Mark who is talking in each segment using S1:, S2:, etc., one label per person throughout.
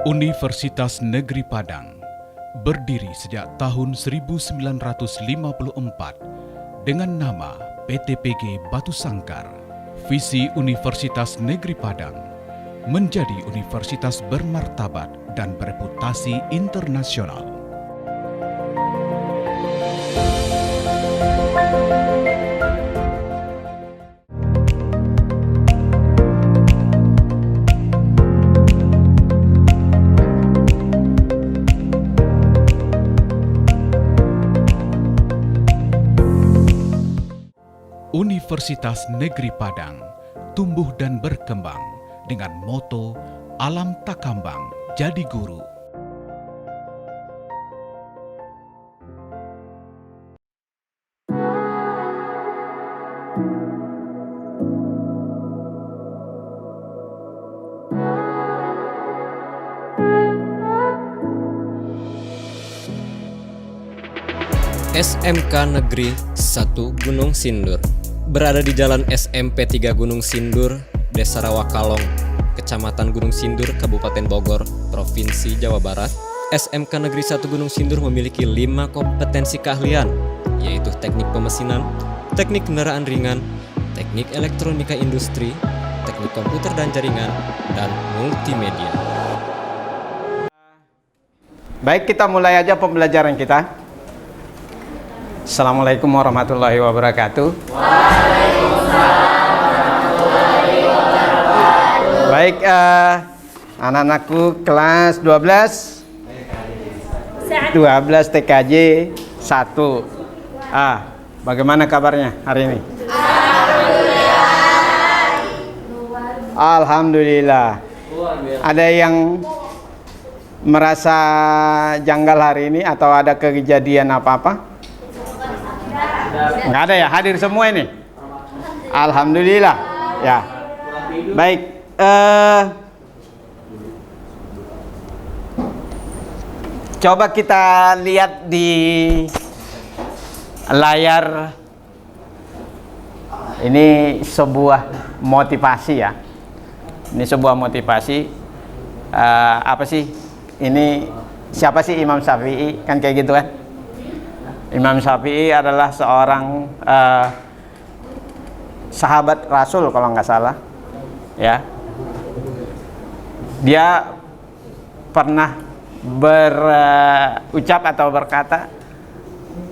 S1: Universitas Negeri Padang berdiri sejak tahun 1954 dengan nama PTPG Batu Sangkar. Visi Universitas Negeri Padang menjadi universitas bermartabat dan bereputasi internasional. Universitas Negeri Padang tumbuh dan berkembang dengan moto Alam Takambang Jadi Guru.
S2: SMK Negeri 1 Gunung Sindur berada di Jalan SMP 3 Gunung Sindur, Desa Rawakalong, Kecamatan Gunung Sindur, Kabupaten Bogor, Provinsi Jawa Barat. SMK Negeri 1 Gunung Sindur memiliki 5 kompetensi keahlian, yaitu teknik pemesinan, teknik kendaraan ringan, teknik elektronika industri, teknik komputer dan jaringan, dan multimedia.
S3: Baik, kita mulai aja pembelajaran kita. Assalamualaikum warahmatullahi wabarakatuh. Waalaikumsalam warahmatullahi wabarakatuh. Baik, anak-anakku kelas 12 TKJ 1. Bagaimana kabarnya hari ini? Alhamdulillah. Ada yang merasa janggal hari ini atau ada kejadian apa-apa? Nggak ada ya, hadir semua ini. Alhamdulillah. Ya. Baik. Coba kita lihat di layar. Ini sebuah motivasi ya. Ini sebuah motivasi. Apa sih? Ini siapa sih Imam Syafi'i? Kan kayak gitu kan? Imam Syafi'i adalah seorang sahabat Rasul kalau nggak salah, ya. Dia pernah berucap atau berkata,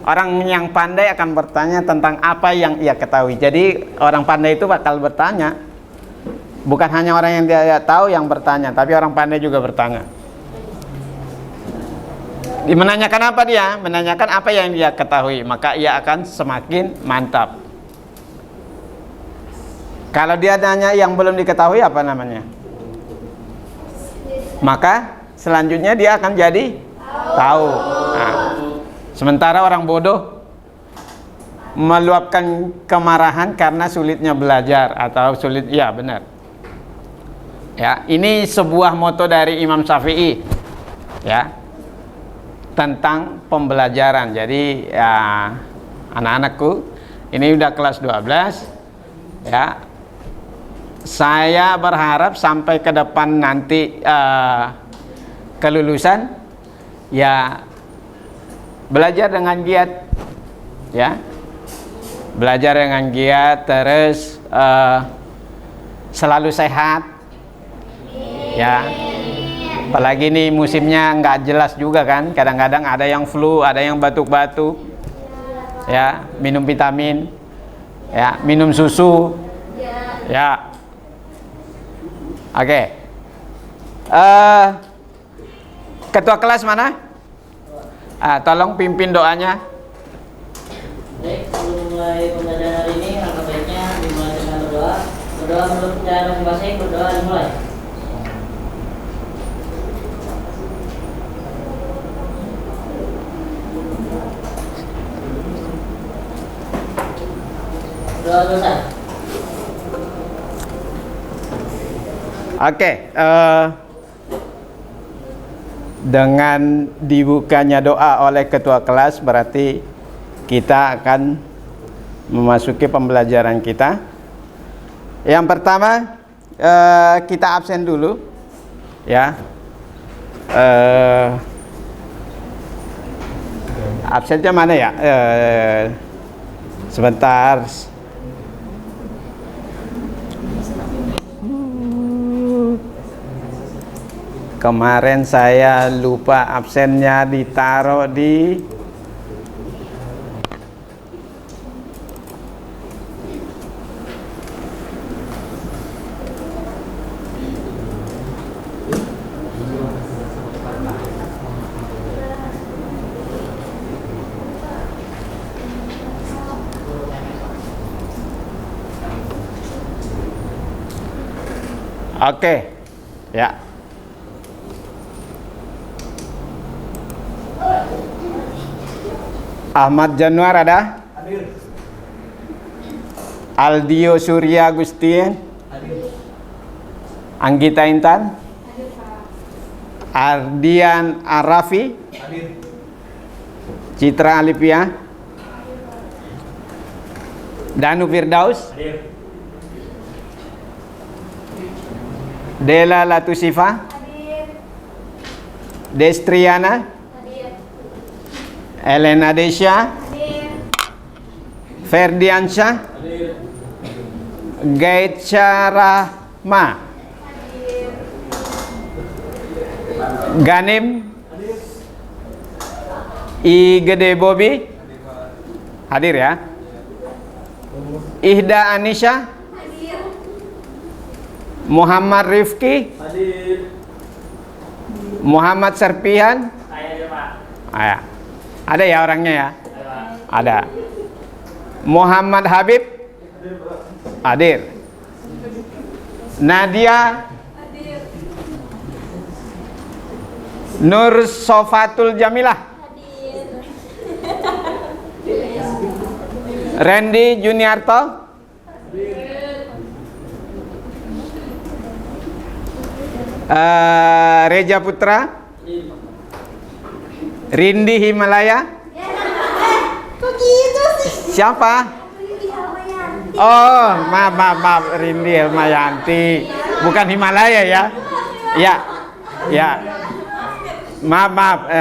S3: orang yang pandai akan bertanya tentang apa yang ia ketahui. Jadi orang pandai itu bakal bertanya, bukan hanya orang yang dia tahu yang bertanya, tapi orang pandai juga bertanya. Menanyakan apa dia? Menanyakan apa yang dia ketahui, maka ia akan semakin mantap. Kalau dia nanya yang belum diketahui, apa namanya? Maka selanjutnya dia akan jadi tahu. Nah, sementara orang bodoh meluapkan kemarahan karena sulitnya belajar atau sulit, ya benar. Ya, ini sebuah moto dari Imam Syafi'i. Ya. Tentang pembelajaran. Jadi ya, anak-anakku ini udah kelas 12 ya. Saya berharap sampai ke depan nanti kelulusan ya, belajar dengan giat ya. Belajar dengan giat, terus selalu sehat ya. Apalagi ini musimnya nggak jelas juga kan, kadang-kadang ada yang flu, ada yang batuk-batuk, ya, minum vitamin, ya, minum susu, ya, oke. Ketua kelas mana? Tolong pimpin doanya.
S4: Baik, sebelum mulai pembelajaran hari ini, alangkah baiknya dimulai dengan berdoa. Berdoa menurut cara masing-masing, berdoa dimulai.
S3: Oke, dengan dibukanya doa oleh ketua kelas berarti kita akan memasuki pembelajaran kita. Yang pertama, kita absen dulu ya. Absennya mana ya? Sebentar. Kemarin saya lupa absennya ditaruh di Oke, ya. Ahmad Januar ada? Hadir. Aldio Surya Agustin? Hadir. Anggita Intan? Hadir, Pak. Ardian Arafi? Hadir. Citra Alipia? Hadir, Pak. Danu Firdaus? Hadir. Dela Latusifa? Hadir. Destriana? Hadir. Elena Desya? Hadir. Ferdiansyah? Hadir. Gaitsa Rahma? Hadir. Ganim? Hadir. I Gede Bobi? Hadir ya. Ihda Anisha? Muhammad Rifki? Hadir. Muhammad Serpihan? Pak. Ada ya orangnya ya? Ada. Muhammad Habib? Hadir. Nadia? Hadir. Nur Sofatul Jamilah? Hadir. Randy Juniarto? Reja Putra? Rindi Himalaya?
S5: Kok gitu sih?
S3: Siapa? Oh, maaf, Rindi Hilmayanti, bukan Himalaya ya? Ya. Maaf,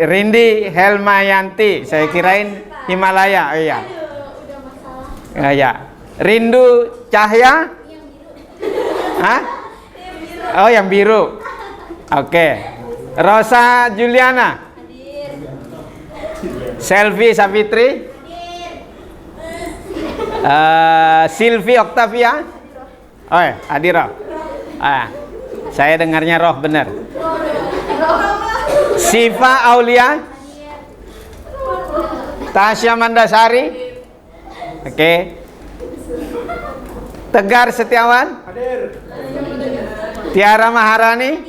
S3: Rindi Hilmayanti, saya kirain Himalaya. Oh iya. Ya. Rindu Cahya? Hah? Oh, yang biru. Oke. Rosa Juliana? Hadir. Selvi Savitri? Hadir. Silvi Octavia? Oh, hadir Roh. Saya dengarnya Roh benar. Siva Aulia? Tasya Mandasari? Oke. Tegar Setiawan? Hadir. Tiara Maharani?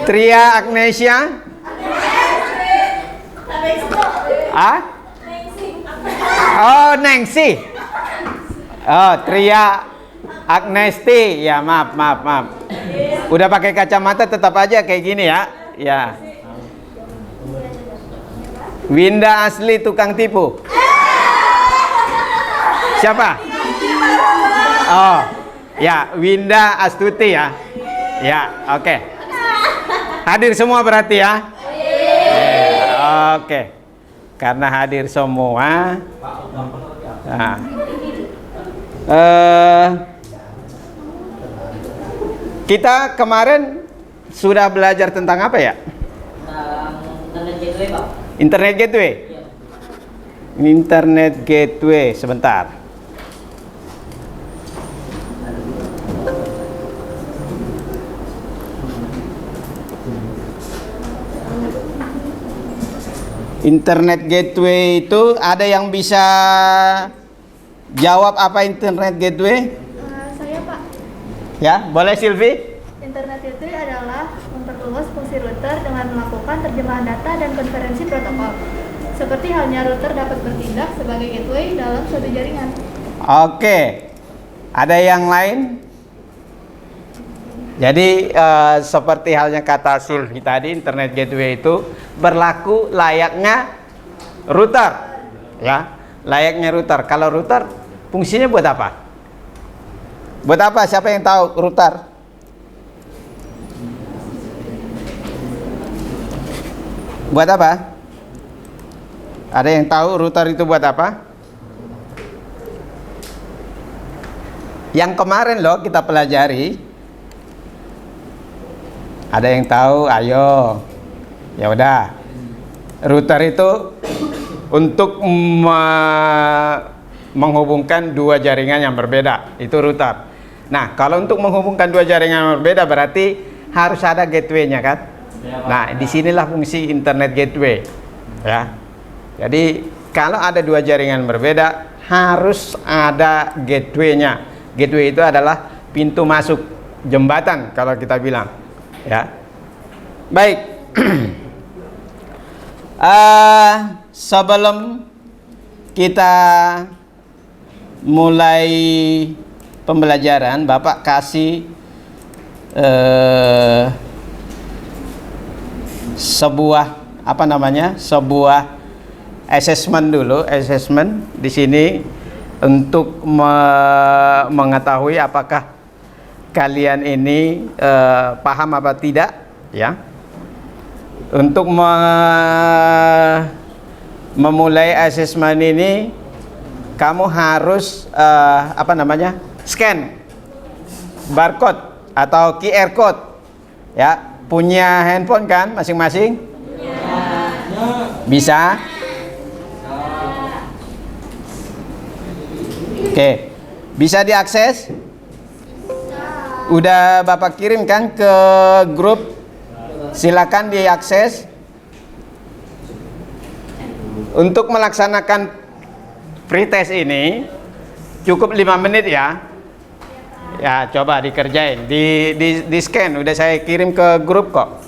S3: Tria Agnesia? Oh, Nengsi. Oh, Tria Agnesti. Ya, maaf. Udah pakai kacamata tetap aja kayak gini ya. Ya. Winda asli tukang tipu. Siapa? Oh. Ya, Winda Astuti ya. Ya, oke. Hadir semua berarti ya. Oke. Karena hadir semua. Nah. Kita kemarin sudah belajar tentang apa ya?
S4: Internet gateway, Pak.
S3: Internet gateway.
S4: Ya.
S3: Internet gateway, sebentar. Internet gateway itu ada yang bisa jawab apa internet gateway?
S5: Saya, Pak.
S3: Ya, boleh Silvi?
S5: Internet gateway adalah memperluas fungsi router dengan melakukan terjemahan data dan konferensi protokol. Seperti halnya router dapat bertindak sebagai gateway dalam suatu jaringan.
S3: Oke. Ada yang lain? Jadi seperti halnya kata Silvi tadi, internet gateway itu berlaku layaknya router, ya, layaknya router. Kalau router fungsinya buat apa? Buat apa? Siapa yang tahu router? Buat apa? Ada yang tahu router itu buat apa? Yang kemarin loh kita pelajari. Ada yang tahu? Ayo. Ya udah. Router itu untuk menghubungkan dua jaringan yang berbeda. Itu router. Nah, kalau untuk menghubungkan dua jaringan yang berbeda berarti harus ada gateway-nya kan? Nah, disinilah fungsi internet gateway. Ya. Jadi kalau ada dua jaringan berbeda harus ada gateway-nya. Gateway itu adalah pintu masuk, jembatan kalau kita bilang. Ya. Baik. Sebelum kita mulai pembelajaran, Bapak kasih sebuah sebuah assessment dulu, assessment di sini untuk mengetahui apakah kalian ini paham apa tidak, ya. Untuk memulai assessment ini kamu harus scan barcode atau QR code, ya. Punya handphone kan masing-masing? Bisa? Oke. Bisa diakses? Udah Bapak kirim kan ke grup? Silakan diakses. Untuk melaksanakan pretest ini cukup 5 menit ya. Ya, coba dikerjain, di scan, udah saya kirim ke grup kok.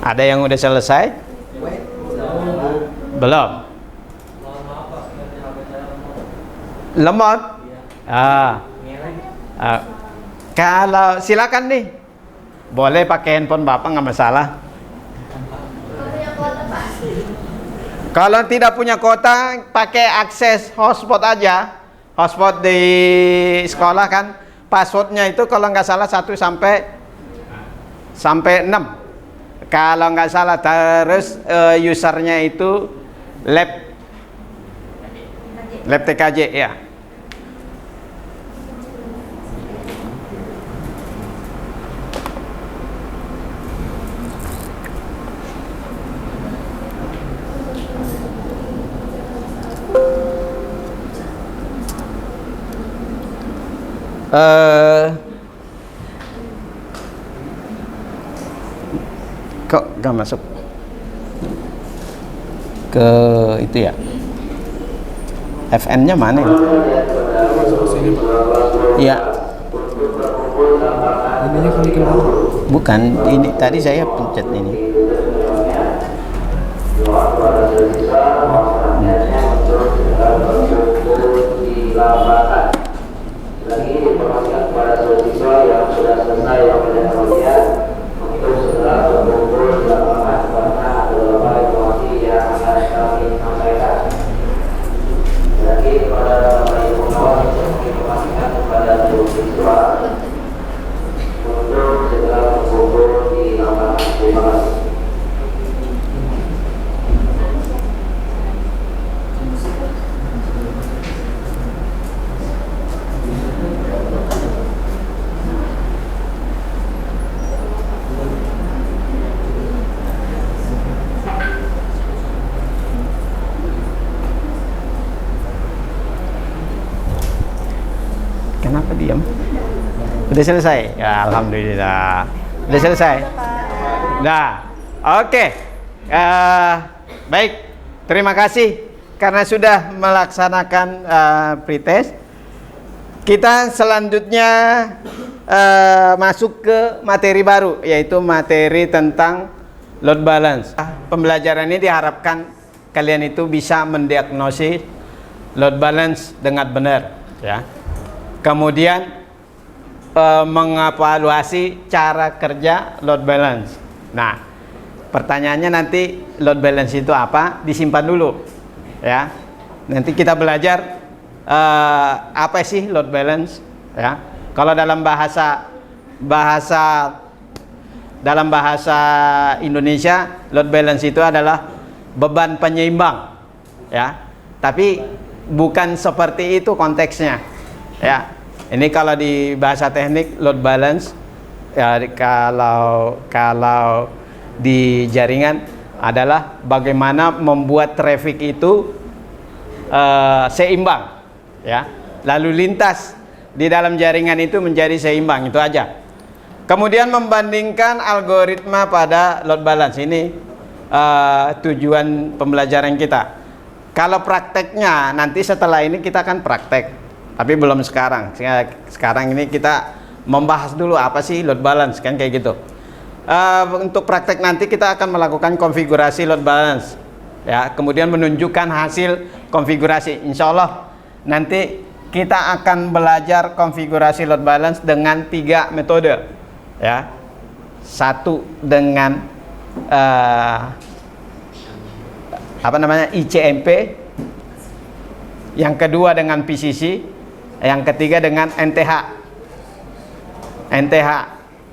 S3: Ada yang udah selesai? Belum? Lemot? Kalau silakan nih, boleh pakai handphone Bapak, nggak masalah. Kalau tidak punya kuota, pakai akses hotspot aja. Hotspot di sekolah kan, passwordnya itu kalau nggak salah 1 sampai 6. Kalau nggak salah, terus usernya itu lab TKJ ya. Kok gak masuk ke itu ya? FN-nya mana? Iya. Bukan, ini tadi saya pencet ini.
S6: Lagi informasikan kepada seluruh siswa yang sudah selesai pembelajaran untuk segera berkumpul di lapangan karena ada beberapa informasi yang akan kami sampaikan. Lagi kepada Bapak Ibu kawan untuk menginformasikan kepada seluruh siswa untuk segera berkumpul di lapangan. Terima kasih.
S3: Kenapa diam? Udah selesai? Ya, alhamdulillah. Udah selesai? Nah, oke. Baik, terima kasih karena sudah melaksanakan pretest. Kita selanjutnya masuk ke materi baru, yaitu materi tentang load balance. Pembelajaran ini diharapkan kalian itu bisa mendiagnosis load balance dengan benar, ya. Kemudian mengevaluasi cara kerja load balance. Nah, pertanyaannya nanti load balance itu apa? Disimpan dulu, ya. Nanti kita belajar apa sih load balance, ya. Kalau dalam bahasa Indonesia, load balance itu adalah beban penyeimbang, ya. Tapi bukan seperti itu konteksnya, ya. Ini kalau di bahasa teknik load balance, ya, kalau di jaringan adalah bagaimana membuat traffic itu seimbang, ya. Lalu lintas di dalam jaringan itu menjadi seimbang, itu aja. Kemudian membandingkan algoritma pada load balance, ini tujuan pembelajaran kita. Kalau prakteknya nanti setelah ini kita akan praktek, tapi belum sekarang. Sekarang ini kita membahas dulu apa sih load balance, kan kayak gitu. Untuk praktek nanti kita akan melakukan konfigurasi load balance, ya. Kemudian menunjukkan hasil konfigurasi. Insya Allah nanti kita akan belajar konfigurasi load balance dengan 3 metode, ya. Satu dengan ICMP, yang kedua dengan PCC, yang ketiga dengan NTH,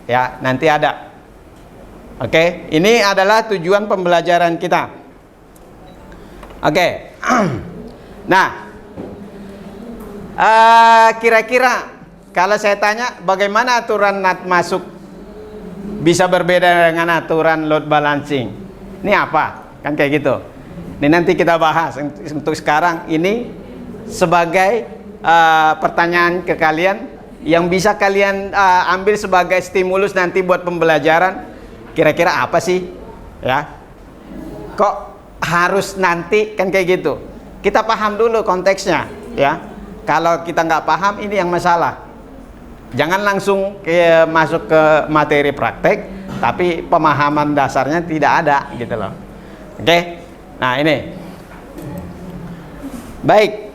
S3: ya, nanti ada. Oke, ini adalah tujuan pembelajaran kita. Oke. Nah, kira-kira kalau saya tanya bagaimana aturan NAT masuk bisa berbeda dengan aturan load balancing, ini apa? Kan kayak gitu. Ini nanti kita bahas. Untuk sekarang ini sebagai pertanyaan ke kalian yang bisa kalian ambil sebagai stimulus nanti buat pembelajaran. Kira-kira apa sih, ya? Kok harus nanti, kan kayak gitu. Kita paham dulu konteksnya, ya. Kalau kita nggak paham, ini yang masalah. Jangan langsung masuk ke materi praktek, tapi pemahaman dasarnya tidak ada, gitu loh. Oke, nah ini. Baik.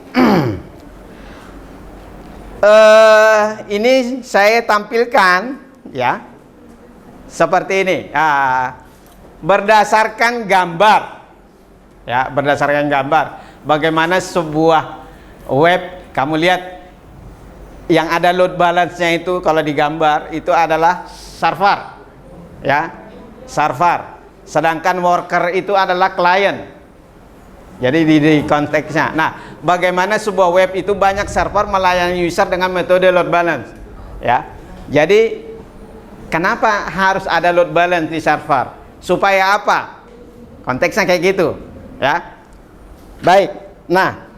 S3: Ini saya tampilkan, ya, seperti ini. Berdasarkan gambar, ya, berdasarkan gambar. Bagaimana sebuah web. Kamu lihat yang ada load balance-nya itu kalau digambar itu adalah server, ya, server. Sedangkan worker itu adalah klien. Jadi di konteksnya. Nah, bagaimana sebuah web itu banyak server melayani user dengan metode load balance, ya. Jadi kenapa harus ada load balance di server? Supaya apa? Konteksnya kayak gitu, ya. Baik. Nah,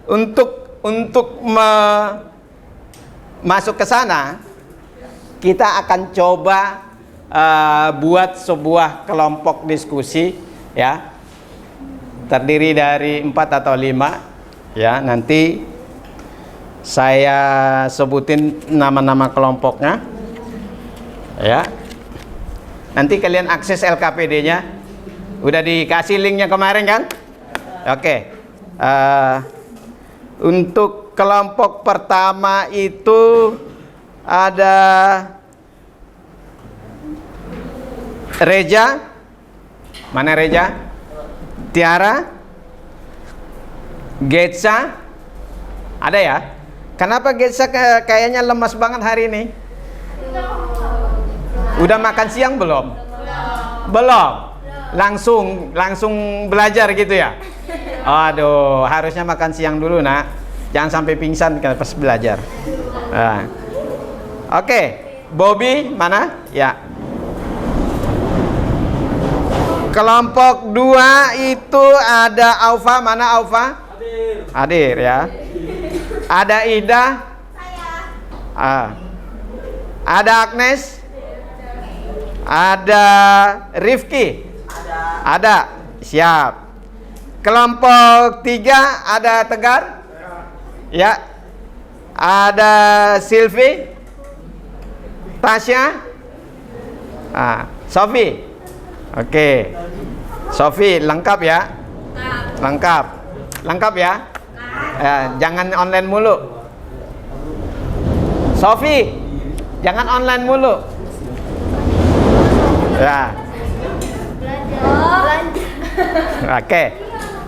S3: untuk masuk ke sana, kita akan coba buat sebuah kelompok diskusi, ya, terdiri dari 4 atau 5, ya. Nanti saya sebutin nama-nama kelompoknya, ya. Nanti kalian akses LKPD-nya, udah dikasih linknya kemarin kan? Oke. Untuk kelompok pertama itu ada Reja. Mana Reja? Tiara. Getsa. Ada ya? Kenapa Getsa kayaknya lemas banget hari ini? Udah makan siang belum? Belum. Langsung belajar gitu ya? Aduh, harusnya makan siang dulu, nak. Jangan sampai pingsan pas belajar. Nah. Oke, Bobby mana? Ya. Kelompok 2 itu ada Aufa. Mana Aufa? Hadir ya. Ada Ida. Ada Agnes. Ada Rifki. Ada. Siap. Kelompok 3 ada Tegar? Ya. Ada Silvi? Tasya? Sofi? Oke. Sofi lengkap ya? Lengkap. Lengkap ya? Jangan online mulu. Sofi, jangan online mulu. Ya. Oke.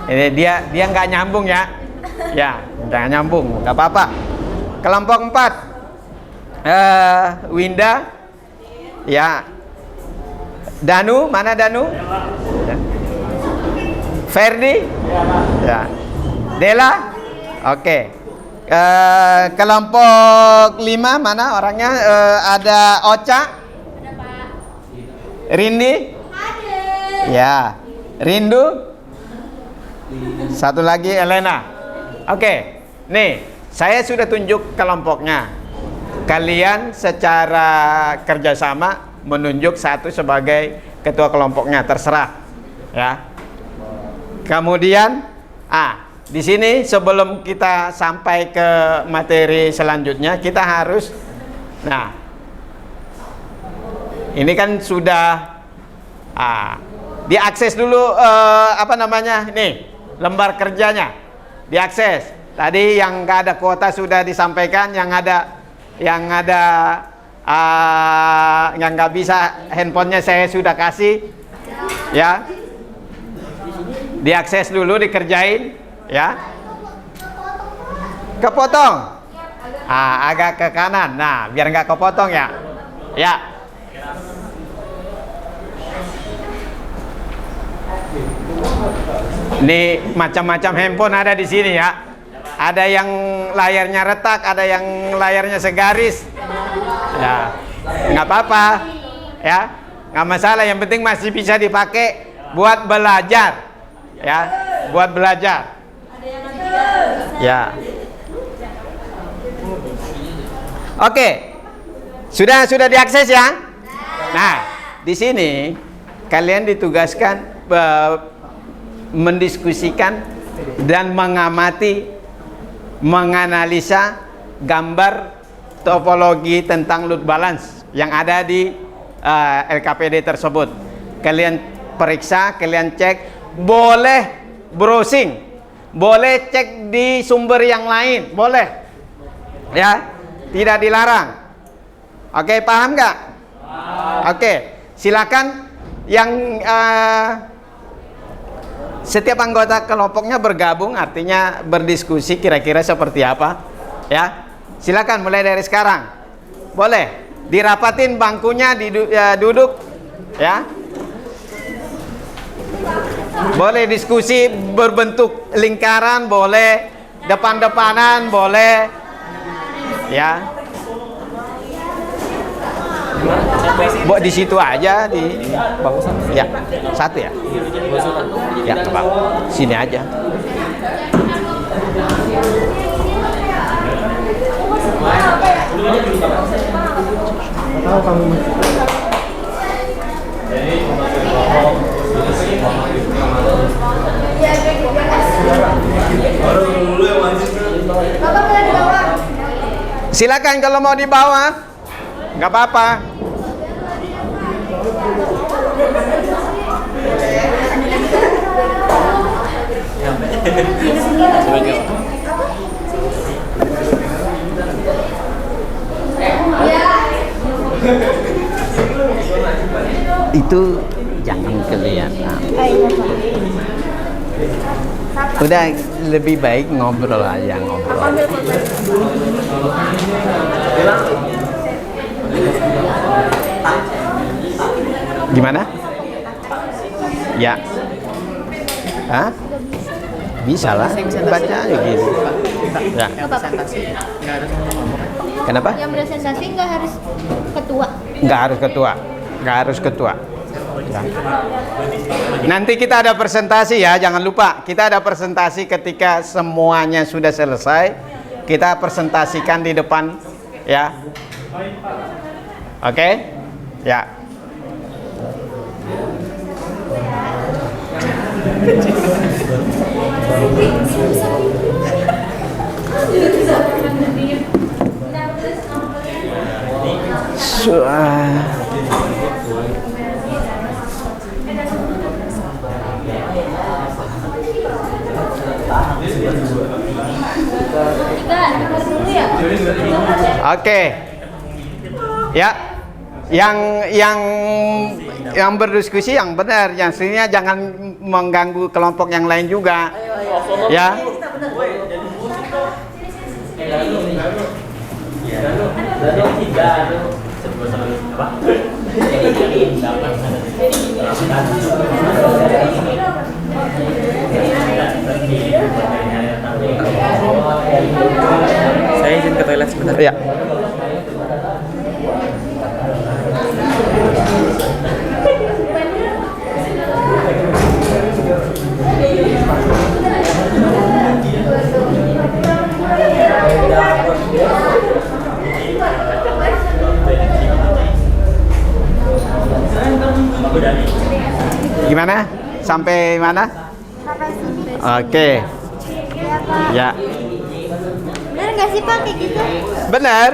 S3: Ini dia nggak nyambung ya. Ya, nggak nyambung, nggak apa-apa. Kelompok 4. Winda. Ya. Danu, mana Danu? Ya. Ferdi? Ya. Dela? Oke. Kelompok 5 mana orangnya? Ada Ocha? Ada Pak. Rindi? Ada. Ya. Rindu? Satu lagi Elena. Oke. Nih, saya sudah tunjuk kelompoknya. Kalian secara kerjasama menunjuk satu sebagai ketua kelompoknya, terserah. Ya. Kemudian, di sini sebelum kita sampai ke materi selanjutnya, kita harus, ini kan sudah, diakses dulu, nih, lembar kerjanya, diakses. Tadi yang nggak ada kuota sudah disampaikan, yang nggak bisa handphonenya saya sudah kasih, ya. Diakses dulu, dikerjain, ya. Kepotong. Agak ke kanan. Nah, biar nggak kepotong ya. Ya. Ini macam-macam handphone ada di sini ya. Ada yang layarnya retak, ada yang layarnya segaris. Ya, nggak apa-apa. Ya, nggak masalah. Yang penting masih bisa dipakai buat belajar. Ya, buat belajar. Ya. Oke. Sudah diakses ya? Nah, di sini kalian ditugaskan mendiskusikan dan mengamati, menganalisa gambar topologi tentang load balance yang ada di LKPD tersebut. Kalian periksa, kalian cek. Boleh browsing, boleh cek di sumber yang lain, boleh, ya, tidak dilarang. Oke, paham nggak? Oke, silakan yang setiap anggota kelompoknya bergabung, artinya berdiskusi kira-kira seperti apa, ya. Silakan mulai dari sekarang, boleh dirapatin bangkunya, duduk, ya. Boleh diskusi berbentuk lingkaran, boleh depan-depanan, boleh, ya. Buat di situ aja, di ya, satu ya. Ya, Bang. Sini aja. Tahu kamu. Silakan kalau mau di bawah, nggak apa-apa. Itu jangan kelihatan. Udah lebih baik ngobrol aja, ngobrol. Gimana? Ya. Hah? Bisa lah, baca aja gitu. Ya. Kenapa?
S5: Yang presentasi nggak harus ketua.
S3: Nggak harus ketua. Nggak harus ketua. Ya. Nanti kita ada presentasi ya, jangan lupa. Kita ada presentasi ketika semuanya sudah selesai. Kita presentasikan di depan, ya. Oke? Ya. Oke. Ya. Yang berdiskusi yang benar, yang sininya jangan mengganggu kelompok yang lain juga. Ya.
S2: Saya izin ke toilet sebentar.
S3: Ya. Gimana? Sampai mana?
S5: Sampai sini.
S3: Oke.
S5: Ya, Pak.
S3: Ya.
S5: Benar nggak sih Pak kayak gitu?
S3: Benar.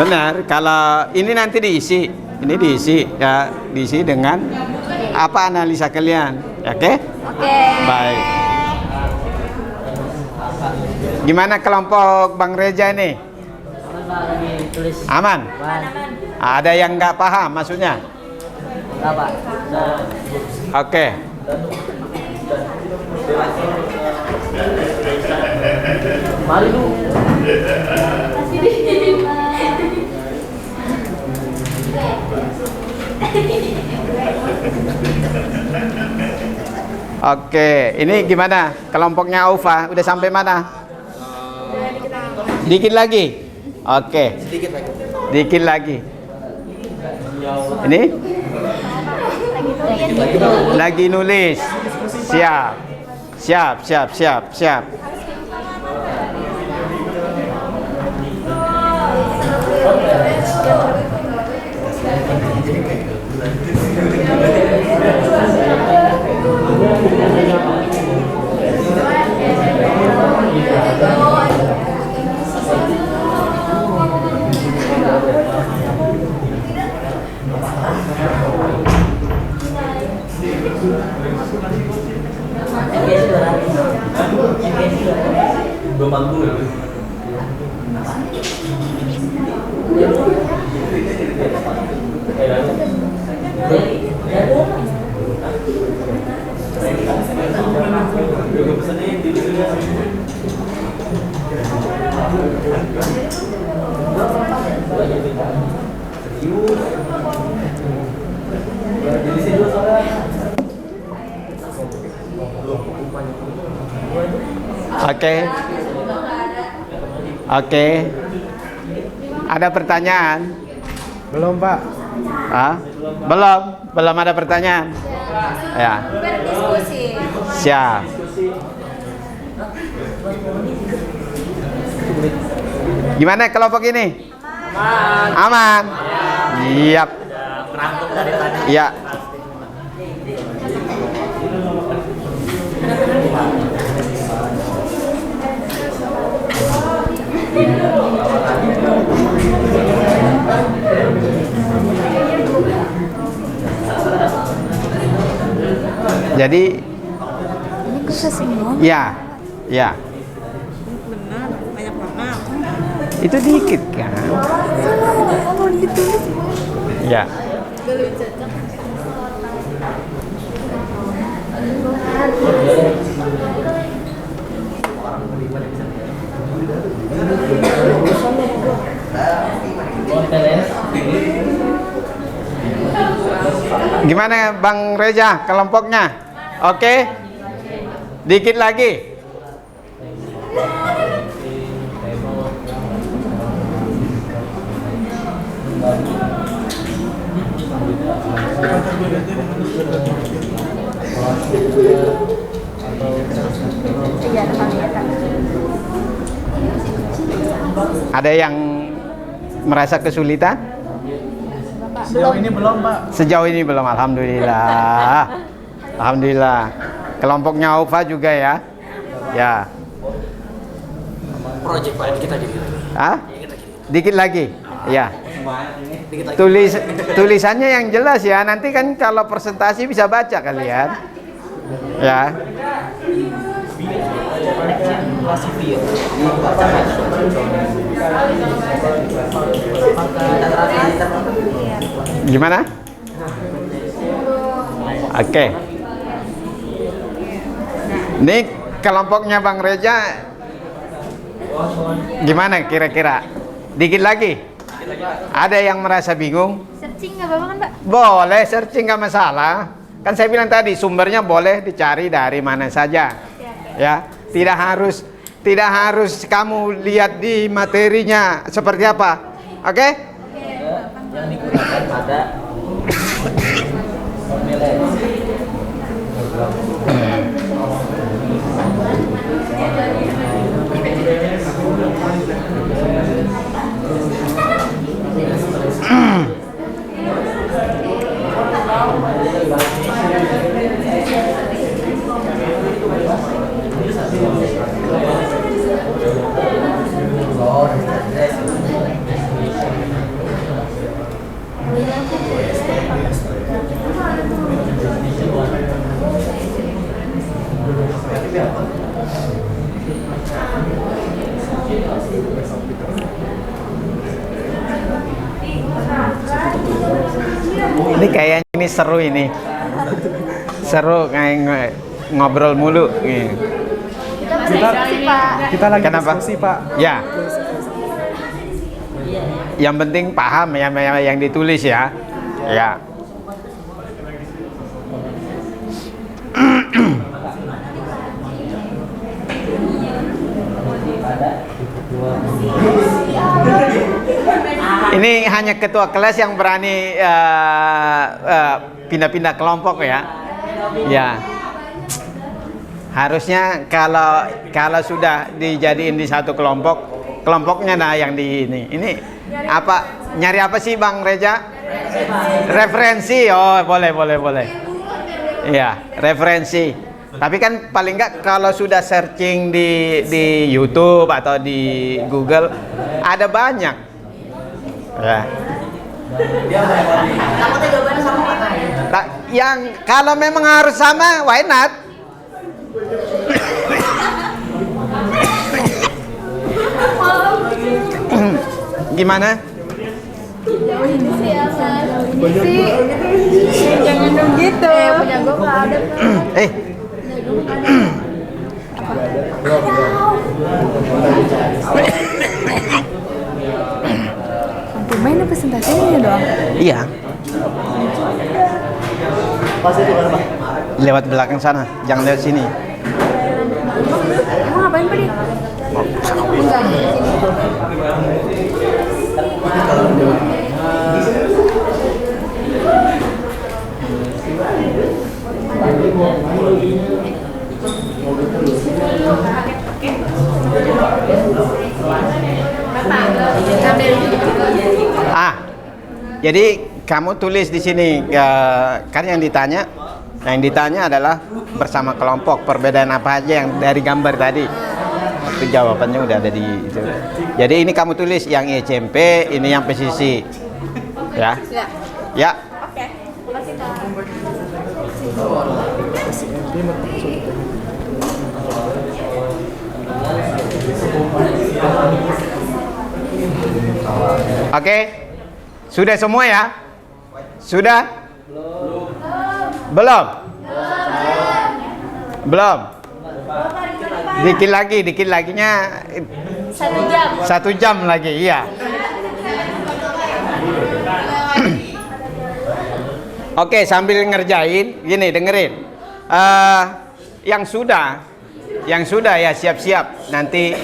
S3: Benar. Kalau ini nanti diisi, ini diisi ya, diisi dengan apa analisa kalian. Oke?
S5: Oke.
S3: Baik. Gimana kelompok Bang Reza ini?
S4: Aman Pak, lagi tulis.
S3: Aman?
S4: Aman.
S3: Ada yang nggak paham maksudnya?
S4: Enggak Pak.
S3: Oke.
S4: Mari Bu.
S3: Oke, ini gimana? Kelompoknya Aufa udah sampai mana? Dikit lagi. Oke. Dikit lagi. Ini? Lagi nulis. Siap. Siap. Oke. Ada pertanyaan?
S7: Belum, Pak.
S3: Ah? Belum ada pertanyaan. Ya.
S5: Berdiskusi.
S3: Siap. Gimana kelompok ini? Aman. Siap. Iya. Jadi ya.
S5: Benar, banyak banget.
S3: Itu dikit kan?
S5: Mau ditulis.
S3: Ya. Gimana Bang Reza kelompoknya? Oke? Dikit lagi. Ada yang merasa kesulitan?
S7: Sejauh ini belum, Pak.
S3: Sejauh ini belum, alhamdulillah. Alhamdulillah. Kelompoknya Aufa juga ya. Ya.
S2: Project Pak, dikit lagi.
S3: Hah? Dikit lagi. Ya. Tulisannya yang jelas ya. Nanti kan kalau presentasi bisa baca kalian. Ya. Gimana? Oke. Ini kelompoknya Bang Reja gimana kira-kira? Dikit lagi. Ada yang merasa bingung?
S5: Searching nggak apa-apa kan, Pak?
S3: Boleh searching, nggak masalah. Kan saya bilang tadi sumbernya boleh dicari dari mana saja. Ya, tidak harus kamu lihat di materinya seperti apa. Oke?
S4: Yang digunakan pada
S3: Ini kayaknya ini seru ini. Seru kayak ngobrol mulu.
S7: Kita lagi
S3: Kenapa?
S7: diskusi, Pak.
S3: Ya. Yang penting paham ya yang ditulis ya. Ya. Ini hanya ketua kelas yang berani pindah-pindah kelompok ya. Ya. Harusnya kalau sudah dijadiin di satu kelompok, kelompoknya nah yang di ini. Ini apa? Nyari apa sih Bang Reja? Referensi. Oh, boleh. Iya, referensi. Tapi kan paling enggak kalau sudah searching di YouTube atau di Google ada banyak. Ya. Yang kalau memang harus sama, why not? Gimana?
S5: Jangan dong gitu. Punya gue nggak ada. Main presentasinya doang.
S3: Iya. Lewat belakang sana, jangan lewat sini.
S5: Mau ngapain Pak dia? Enggak.
S3: Jadi kamu tulis di sini kan yang ditanya adalah bersama kelompok, perbedaan apa aja yang dari gambar tadi. Itu jawabannya udah ada di itu. Jadi ini kamu tulis yang ICMP, ini yang PCC. Ya. Ya.
S5: Oke. Makasih Kak.
S3: Oke. Sudah semua ya? Sudah? Belum. Dikit laginya
S5: 1 jam.
S3: 1 jam lagi, iya. Oke, sambil ngerjain, gini dengerin. Yang sudah ya siap-siap. Nanti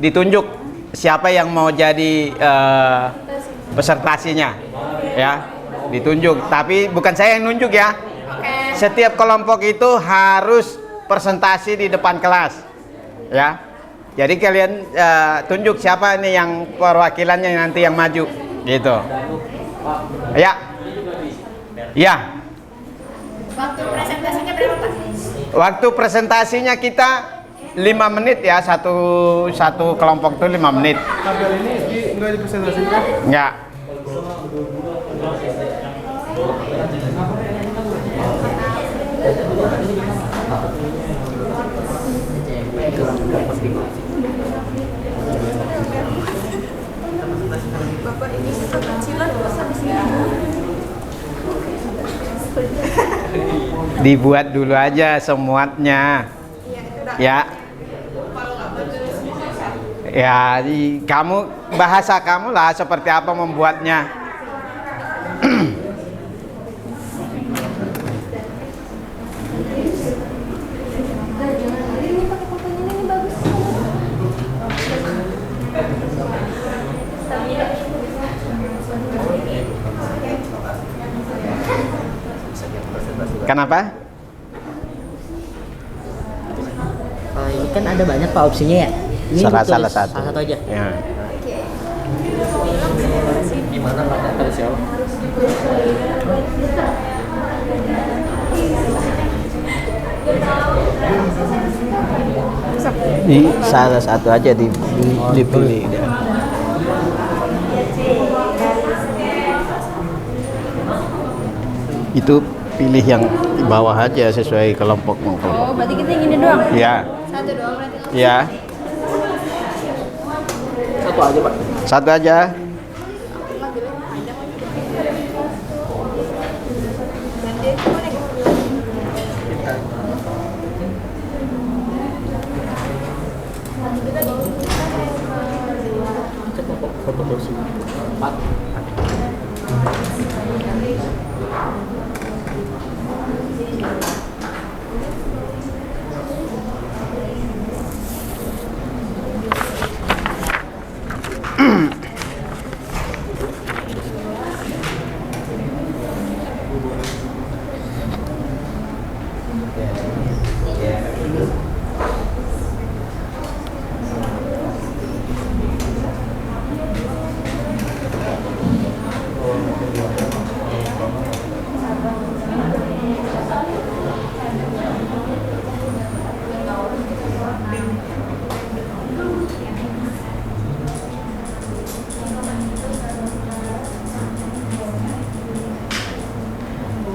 S3: ditunjuk siapa yang mau jadi pesertasinya, ya. Ditunjuk. Tapi bukan saya yang nunjuk ya. Setiap kelompok itu harus presentasi di depan kelas, ya. Jadi kalian tunjuk siapa nih yang perwakilannya nanti yang maju, gitu. Ya. Ya.
S5: Waktu presentasinya berapa Pak?
S3: Waktu presentasinya kita 5 menit ya, satu kelompok tuh 5 menit.
S7: Tabel ini enggak dipresentasikan?
S3: Enggak. Dibuat dulu aja semuanya. Ya. Ya, kamu bahasa kamu lah seperti apa membuatnya. Kenapa?
S4: Ini kan ada banyak Pak opsinya ya. Ini
S3: Salah satu.
S4: Salah satu aja.
S3: Ya.
S2: Gimana Pak? Kata siapa?
S3: Di salah satu aja dipilih. Itu pilih yang di bawah aja sesuai kelompok.
S5: Oh, berarti kita yang ini doang?
S3: Ya.
S5: Satu doang berarti.
S3: Ya.
S2: Satu aja Pak.
S3: Satu aja.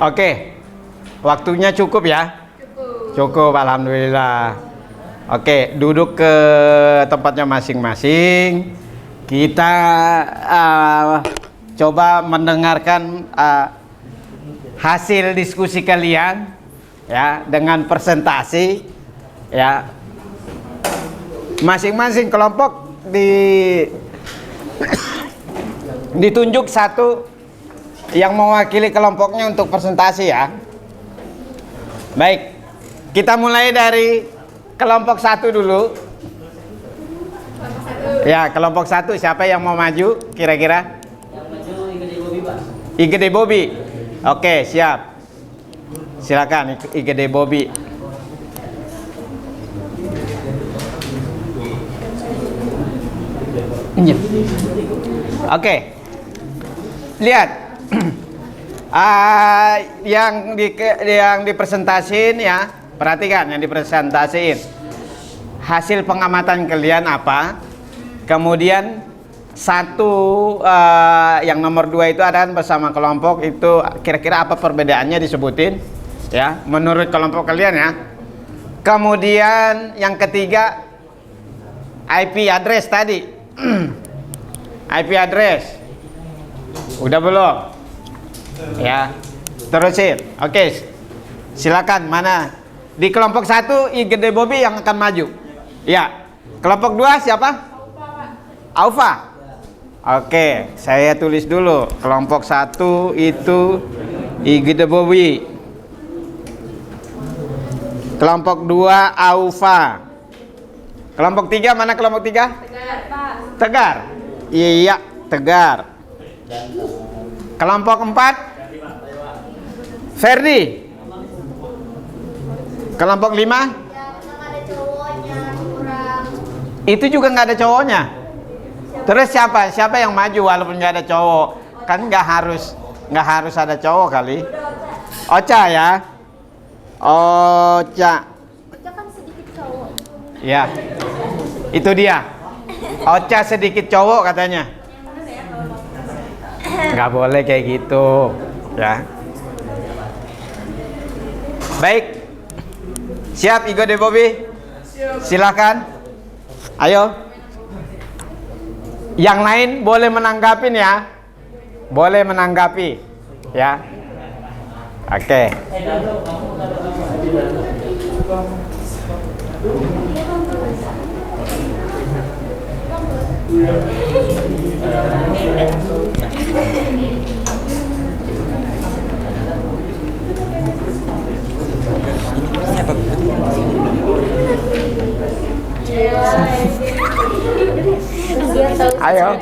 S3: Oke, waktunya cukup ya? Cukup, alhamdulillah. Oke, duduk ke tempatnya masing-masing. Kita coba mendengarkan hasil diskusi kalian ya dengan presentasi ya. Masing-masing kelompok ditunjuk satu yang mewakili kelompoknya untuk presentasi ya. Baik, kita mulai dari kelompok satu dulu. Ya, kelompok satu siapa yang mau maju kira-kira?
S4: Yang maju IGD Bobi Pak.
S3: IGD Bobi. Oke, siap. Silakan IGD Bobi. Oke. Lihat. Yang dipresentasiin ya, perhatikan yang dipresentasiin. Hasil pengamatan kalian apa? Kemudian satu yang nomor 2 itu ada bersama kelompok itu kira-kira apa perbedaannya disebutin ya menurut kelompok kalian ya. Kemudian yang ketiga IP address tadi. IP address. Udah belum? Ya, terusin. Oke, silakan. Mana di kelompok 1 IGD Bobi yang akan maju? Ya, kelompok 2 siapa? Aufa. Oke, saya tulis dulu. Kelompok 1 itu IGD Bobi. Kelompok 2 Aufa. Kelompok 3 mana kelompok 3?
S5: Tegar, Pak.
S3: Tegar. Iya, Tegar. Kelompok 4 Ferdi. Kelompok 5
S5: Yang ada cowoknya kurang.
S3: itu juga nggak ada cowoknya. Terus siapa yang maju walaupun nggak ada cowok? Kan nggak harus ada cowok kali. Ocha ya. Ocha.
S5: Ocha kan sedikit cowok.
S3: Ya. Itu dia. Ocha sedikit cowok katanya. Nggak boleh kayak gitu ya. Baik, siap IGD Bobi? Silakan. Ayo. Yang lain boleh menanggapin ya. boleh menanggapi, ya. Oke. Ayo.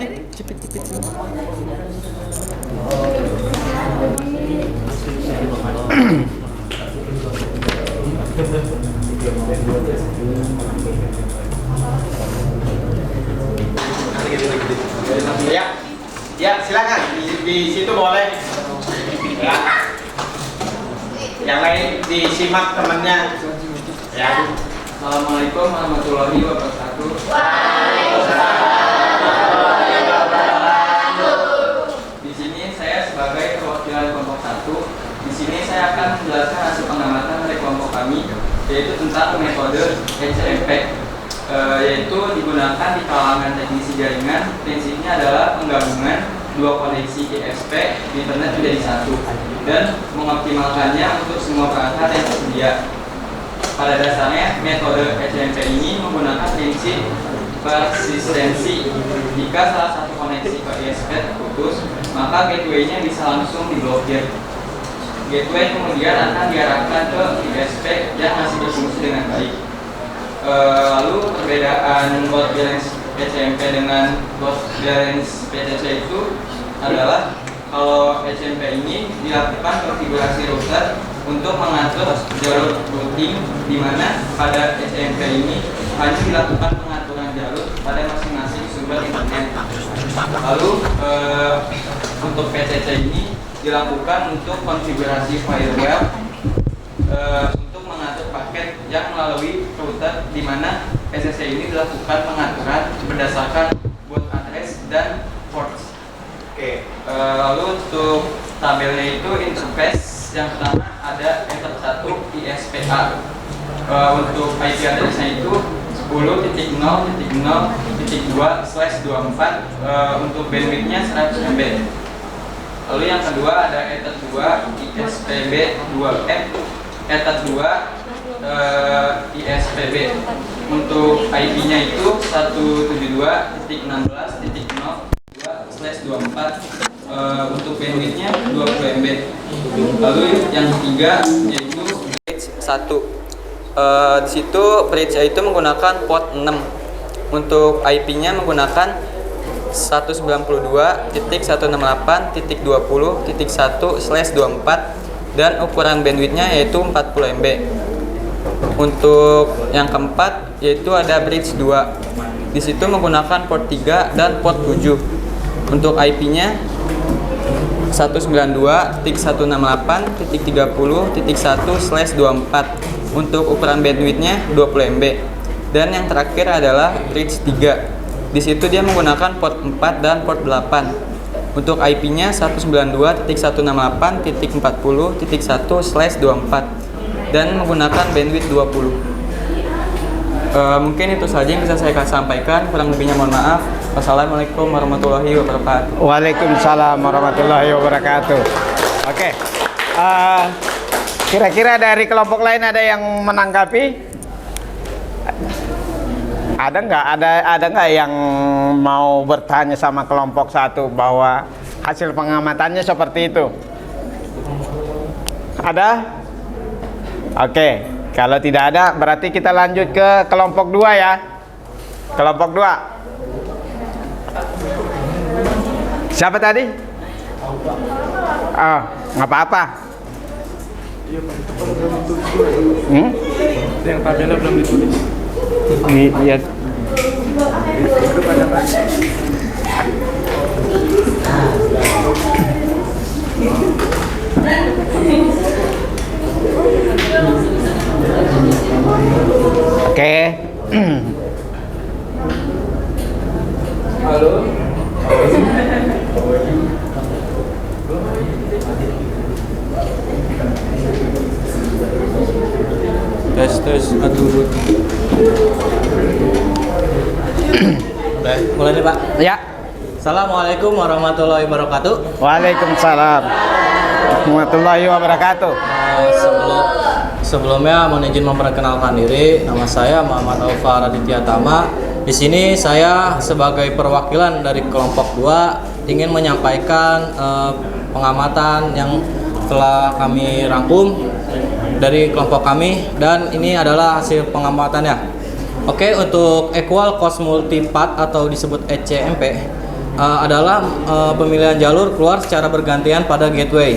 S3: Ya, ya silakan di situ boleh. Ya. Yang lain disimak temannya. Ya.
S8: Assalamualaikum warahmatullahi wabarakatuh. Di sini saya sebagai perwakilan kelompok 1. Di sini saya akan menjelaskan hasil pengamatan dari kelompok kami, yaitu tentang metode HCMP, yaitu digunakan di kalangan teknisi jaringan. Prinsipnya adalah penggabungan dua koneksi ISP internet menjadi satu dan mengoptimalkannya untuk semua perangkat yang tersedia. Pada dasarnya, metode HCMP ini menggunakan prinsip persistensi. Jika salah satu koneksi ke ISP terputus, maka gateway-nya bisa langsung diblokir. Gateway kemudian akan diarahkan ke ISP yang masih berfungsi dengan baik. Lalu perbedaan load balance HCMP dengan load balance PCC itu adalah kalau HCMP ini dilakukan konfigurasi router untuk mengatur jalur routing, di mana pada HCMP ini hanya dilakukan pengaturan jalur pada masing-masing sumber internet. Lalu untuk PCC ini dilakukan untuk konfigurasi firewall untuk mengatur paket yang melalui router, di mana PCC ini dilakukan pengaturan berdasarkan baud address dan ports. Lalu untuk tabelnya itu interface yang pertama ada ether 1 ISPA. Untuk IP address-nya itu 10.0.0.2/24, untuk bandwidth-nya 100 MB. Lalu yang kedua ada ether 2 ISPB 2F, ether 2 ISPB. Untuk IP-nya itu 172.16.02/24, untuk bandwidth-nya 20 MB. Lalu yang ketiga yaitu bridge 1. Di situ bridge itu menggunakan port 6. Untuk IP-nya menggunakan 192.168.20.1/24 dan ukuran bandwidth-nya yaitu 40 MB. Untuk yang keempat yaitu ada bridge 2. Di situ menggunakan port 3 dan port 7. Untuk IP-nya 192.168.30.1/24. Untuk ukuran bandwidth-nya 20 MB. Dan yang terakhir adalah bridge 3. Di situ dia menggunakan port 4 dan port 8. Untuk IP-nya 192.168.40.1/24 dan menggunakan bandwidth 20. Mungkin itu saja yang bisa saya sampaikan, kurang lebihnya mohon maaf. Wassalamualaikum warahmatullahi wabarakatuh.
S3: Waalaikumsalam warahmatullahi wabarakatuh. Oke. Kira-kira dari kelompok lain ada yang menanggapi? Ada nggak yang mau bertanya sama kelompok 1 bahwa hasil pengamatannya seperti itu? Ada? Oke, kalau tidak ada berarti kita lanjut ke kelompok 2 ya. Kelompok 2. Siapa tadi? Oh, nggak apa-apa.
S7: Yang tabelnya belum ditulis.
S3: Iya. Oke.
S8: Halo.
S2: Tes atur.
S3: Udah.
S2: Mulai nih Pak.
S3: Ya.
S9: Assalamualaikum warahmatullahi wabarakatuh.
S3: Waalaikumsalam warahmatullahi wabarakatuh.
S9: Sebelumnya mohon izin memperkenalkan diri. Nama saya Muhammad Alfa Raditya Tama. Di sini saya sebagai perwakilan dari kelompok 2 ingin menyampaikan pengamatan yang telah kami rangkum dari kelompok kami, dan ini adalah hasil pengamatannya. Oke, untuk equal cost multipath atau disebut ECMP adalah pemilihan jalur keluar secara bergantian pada gateway.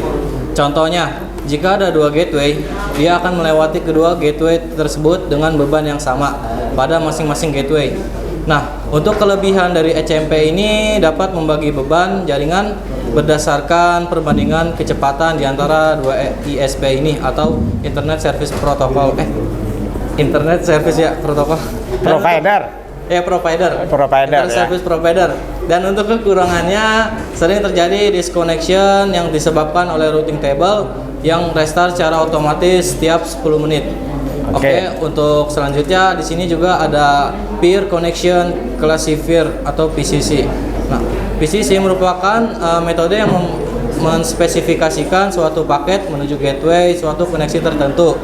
S9: Contohnya, jika ada 2 gateway, dia akan melewati kedua gateway tersebut dengan beban yang sama pada masing-masing gateway. Nah, untuk kelebihan dari ECMP ini dapat membagi beban jaringan berdasarkan perbandingan kecepatan di antara 2 ISP ini atau Internet Service Protocol. Internet Service ya, protokol.
S3: Provider.
S9: Internet Service Provider. Dan untuk kekurangannya sering terjadi disconnection yang disebabkan oleh routing table yang restart secara otomatis setiap 10 menit. Oke, untuk selanjutnya di sini juga ada Peer Connection Classifier atau PCC. Nah, PCC merupakan metode yang menspesifikasikan suatu paket menuju gateway suatu koneksi tertentu.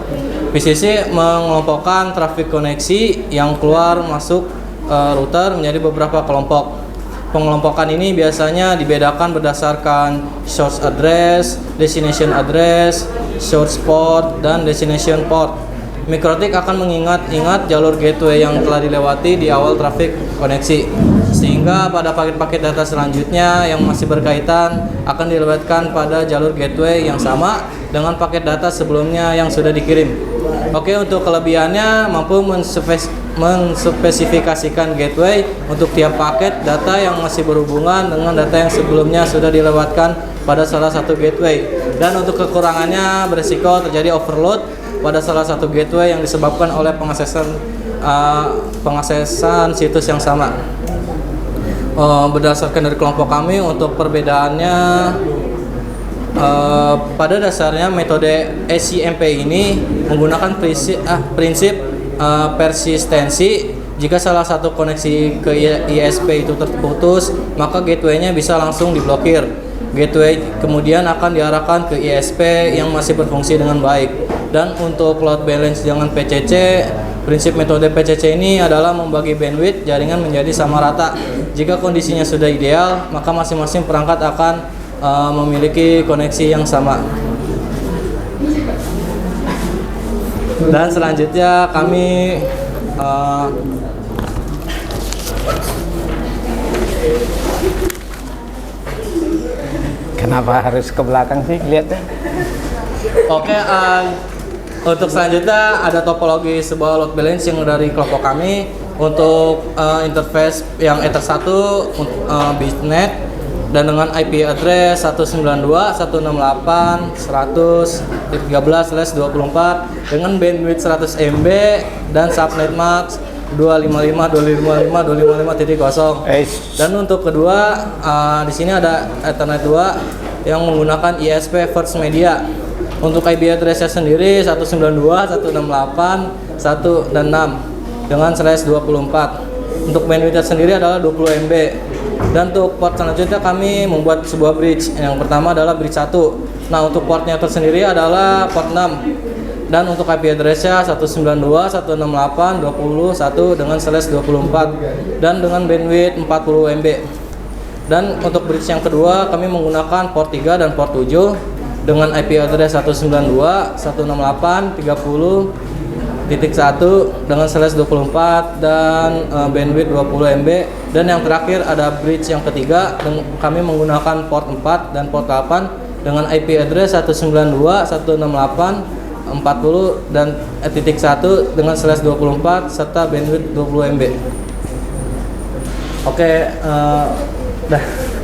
S9: PCC mengelompokkan trafik koneksi yang keluar masuk router menjadi beberapa kelompok. Pengelompokan ini biasanya dibedakan berdasarkan source address, destination address, source port, dan destination port. Mikrotik akan mengingat jalur gateway yang telah dilewati di awal trafik koneksi, sehingga pada paket-paket data selanjutnya yang masih berkaitan akan dilewatkan pada jalur gateway yang sama dengan paket data sebelumnya yang sudah dikirim. Oke, untuk kelebihannya mampu menspesifikasikan gateway untuk tiap paket data yang masih berhubungan dengan data yang sebelumnya sudah dilewatkan pada salah satu gateway. Dan untuk kekurangannya berisiko terjadi overload pada salah satu gateway yang disebabkan oleh pengaksesan situs yang sama. Berdasarkan dari kelompok kami, untuk perbedaannya pada dasarnya metode ECMP ini menggunakan prinsip persistensi. Jika salah satu koneksi ke ISP itu terputus, maka gateway-nya bisa langsung diblokir. Gateway kemudian akan diarahkan ke ISP yang masih berfungsi dengan baik. Dan untuk load balance dengan PCC, prinsip metode PCC ini adalah membagi bandwidth jaringan menjadi sama rata. Jika kondisinya sudah ideal, maka masing-masing perangkat akan memiliki koneksi yang sama. Dan selanjutnya kami
S3: Kenapa harus ke belakang sih lihatnya?
S9: Oke, untuk selanjutnya ada topologi sebuah load balancing dari kelompok kami. Untuk interface yang Ether 1 Bitnet dan dengan IP address 192.168.100.13/24 dengan bandwidth 100 MB dan subnet max 255.255.255.0. Dan untuk kedua, di sini ada Ethernet 2 yang menggunakan ISP First Media. Untuk IP address-nya sendiri 192.168.1 dan 6 dengan /24. Untuk bandwidth sendiri adalah 20 MB. Dan untuk port selanjutnya kami membuat sebuah bridge. Yang pertama adalah bridge 1. Nah, untuk portnya tersendiri adalah port 6. Dan untuk IP address-nya 192.168.21 dengan /24 dan dengan bandwidth 40 MB. Dan untuk bridge yang kedua kami menggunakan port 3 dan port 7 dengan IP address 192.168.30.1 dengan /24 dan bandwidth 20 MB. Dan yang terakhir ada bridge yang ketiga, kami menggunakan port 4 dan port 8 dengan IP address 192.168.40 dan .1 dengan /24 serta bandwidth 20 MB. Oke,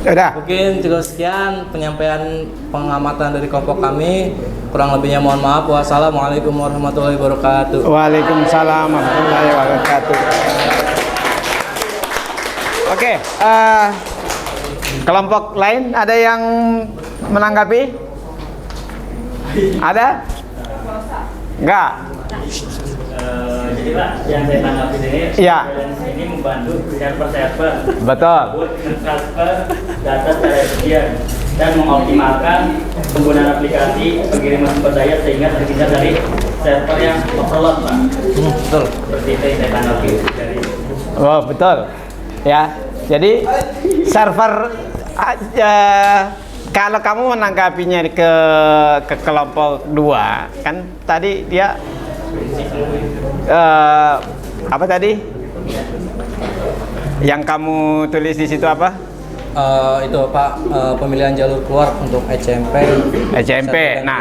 S3: Udah.
S9: Mungkin cukup sekian penyampaian pengamatan dari kelompok kami. Kurang lebihnya mohon maaf. Wassalamualaikum warahmatullahi wabarakatuh.
S3: Waalaikumsalam warahmatullahi wabarakatuh. Oke, kelompok lain ada yang menanggapi? Ada? Enggak.
S4: Jadi Pak, yang saya tangkap di sini,
S3: Iya.
S4: ini membantu server-server
S3: Betul.
S4: buat transfer data secara efisien dan mengoptimalkan penggunaan aplikasi pengiriman sumber daya sehingga terhindar dari server yang overload, Pak.
S9: Betul.
S4: Seperti itu yang saya tanggapi dari.
S3: Oh, betul. Ya. Jadi server kalau kamu menanggapinya ke kelompok 2, kan tadi dia apa tadi? Yang kamu tulis di situ apa?
S9: Itu Pak, pemilihan jalur keluar untuk ECMP.
S3: ECMP. Nah,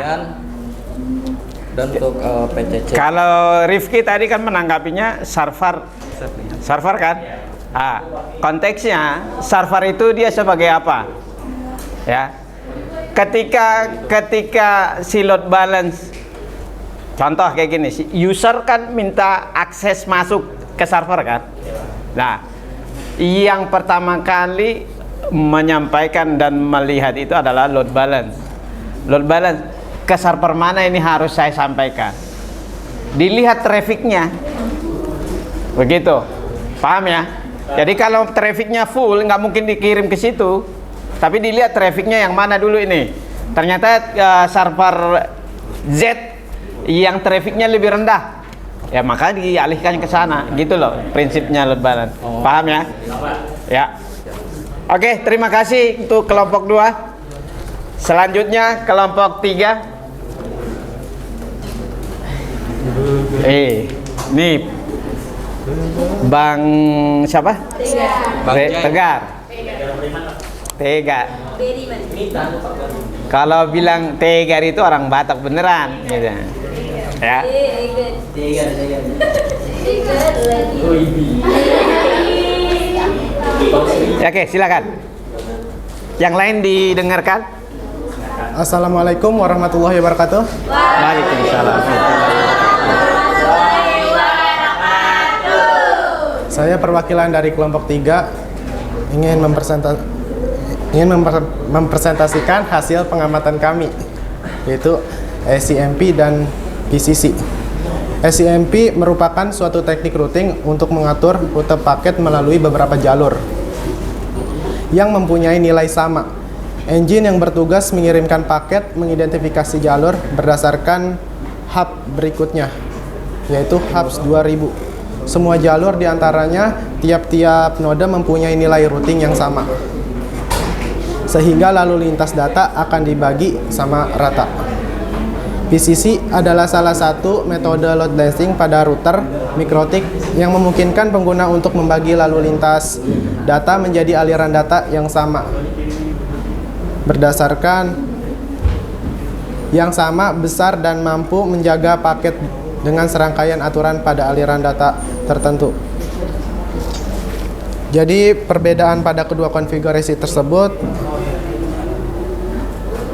S9: dan untuk PCC.
S3: kalau Rifki tadi kan menanggapinya server kan? Konteksnya server itu dia sebagai apa? Ya. Ketika si load balance, contoh kayak gini, si user kan minta akses masuk ke server kan? Nah, yang pertama kali menyampaikan dan melihat itu adalah load balance. Load balance ke server mana ini harus saya sampaikan. Dilihat trafficnya, begitu, paham ya? Jadi kalau trafficnya full nggak mungkin dikirim ke situ, tapi dilihat trafficnya yang mana dulu ini. Ternyata server Z yang trafficnya lebih rendah, ya maka dialihkan ke sana, gitu loh prinsipnya load balance. Paham ya? Ya. Oke, terima kasih untuk kelompok 2. Selanjutnya kelompok 3. Nih Bang siapa? Tegar. Tegar. Kalau bilang Tegar itu orang Batak beneran, gitu. Ya. Oke, silakan. Yang lain didengarkan.
S7: Assalamualaikum warahmatullahi wabarakatuh.
S3: Waalaikumsalam.
S7: Saya perwakilan dari kelompok 3 ingin mempresentasikan hasil pengamatan kami, yaitu SCMP dan PCC. SCMP merupakan suatu teknik routing untuk mengatur rute paket melalui beberapa jalur yang mempunyai nilai sama. Engine yang bertugas mengirimkan paket mengidentifikasi jalur berdasarkan hub berikutnya, yaitu hubs 2000. Semua jalur diantaranya tiap-tiap node mempunyai nilai routing yang sama, sehingga lalu lintas data akan dibagi sama rata. PCC adalah salah satu metode load balancing pada router mikrotik yang memungkinkan pengguna untuk membagi lalu lintas data menjadi aliran data yang sama berdasarkan yang sama besar dan mampu menjaga paket dengan serangkaian aturan pada aliran data tertentu. Jadi perbedaan pada kedua konfigurasi tersebut,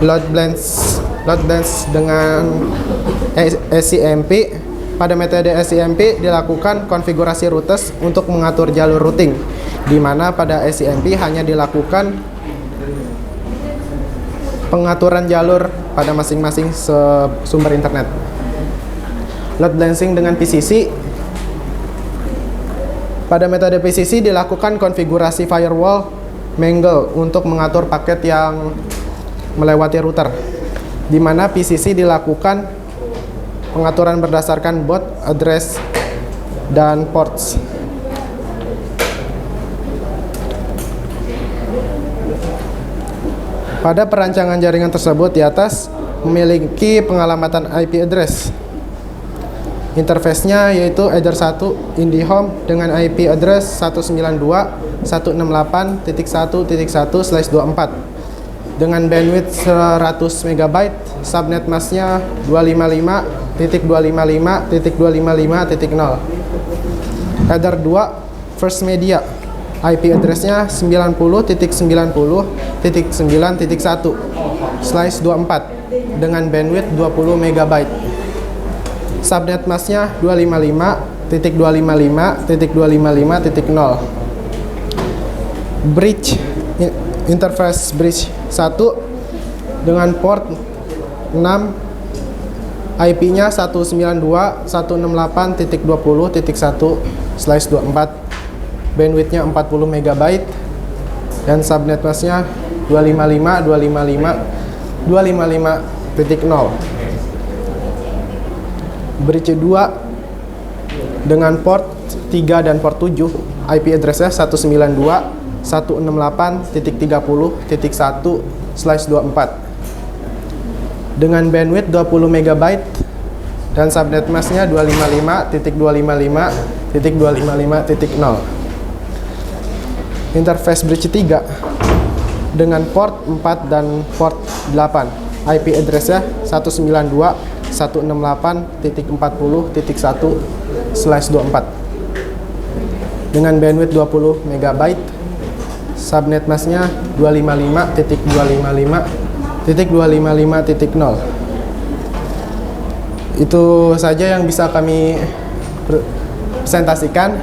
S7: load balance dengan SCMP. Pada metode SCMP dilakukan konfigurasi routes untuk mengatur jalur routing, di mana pada SCMP hanya dilakukan pengaturan jalur pada masing-masing sumber internet. Load balancing dengan PCC. Pada metode PCC dilakukan konfigurasi firewall mangle untuk mengatur paket yang melewati router, di mana PCC dilakukan pengaturan berdasarkan baud, address, dan ports. Pada perancangan jaringan tersebut di atas memiliki pengalamatan IP address. Interface-nya yaitu header 1 IndiHome dengan IP address 192.168.1.1/24 dengan bandwidth 100 MB, subnet mask-nya 255.255.255.0. Header 2 First Media, IP address-nya 90.90.9.1/24 dengan bandwidth 20 MB. Subnet mask-nya 255.255.255.0. Bridge interface bridge 1 dengan port 6 IP-nya 192.168.20.1/24, bandwidth-nya 40 MB, dan subnet mask-nya 255.255.255.0. Bridge 2 dengan port 3 dan port 7, IP address-nya 192.168.30.1/24 dengan bandwidth 20 MB dan subnet mask-nya 255.255.255.0. Interface bridge 3 dengan port 4 dan port 8, IP address-nya 192.168.40.1/24 dengan bandwidth 20 MB, subnet mask-nya 255.255.255.0. Itu saja yang bisa kami presentasikan.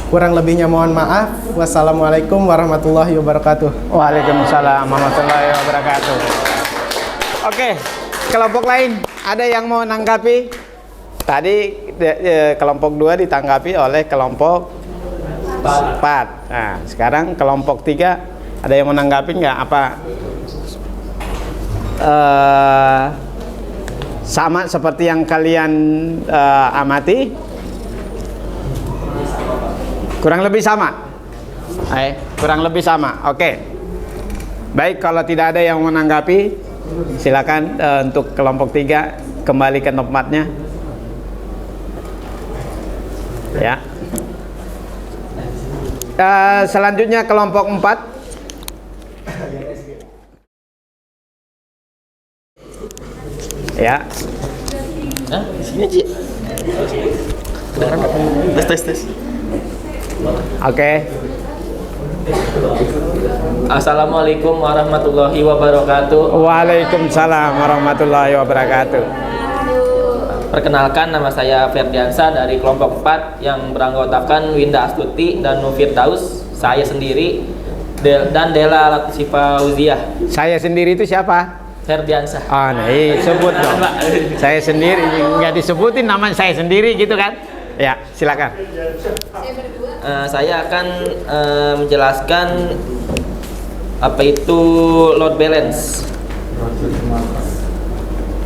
S7: Kurang lebihnya mohon maaf. Wassalamualaikum warahmatullahi wabarakatuh.
S3: Waalaikumsalam warahmatullahi wabarakatuh. Oke, kelompok lain ada yang mau menanggapi? Tadi kelompok 2 ditanggapi oleh kelompok 4. Nah, sekarang kelompok 3 ada yang menanggapi nggak? Apa sama seperti yang kalian amati? Kurang lebih sama. Kurang lebih sama. Oke. Baik, kalau tidak ada yang menanggapi, silakan untuk kelompok 3 kembali ke tempatnya. Ya. Selanjutnya kelompok 4. Ya.
S9: Nah, di sini aja. Tes.
S3: Oke.
S9: Assalamualaikum warahmatullahi wabarakatuh.
S3: Waalaikumsalam warahmatullahi wabarakatuh.
S9: Perkenalkan, nama saya Ferdiansa dari kelompok 4 yang beranggotakan Winda Astuti dan Nufir Daus, saya sendiri, dan Dela Latifah Uziah.
S3: Saya sendiri itu siapa?
S9: Ferdiansa.
S3: Oh, nah, sebut dong. Saya sendiri, nggak disebutin nama saya sendiri gitu kan? Ya, silakan.
S9: Saya akan menjelaskan apa itu load balance.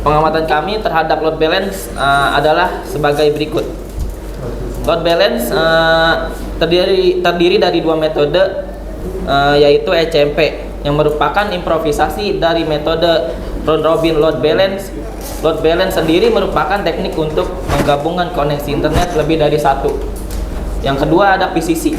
S9: Pengamatan kami terhadap load balance adalah sebagai berikut. Load balance terdiri dari 2 metode, yaitu ECMP yang merupakan improvisasi dari metode round robin load balance. Load balance sendiri merupakan teknik untuk menggabungkan koneksi internet lebih dari satu. Yang kedua ada PCC,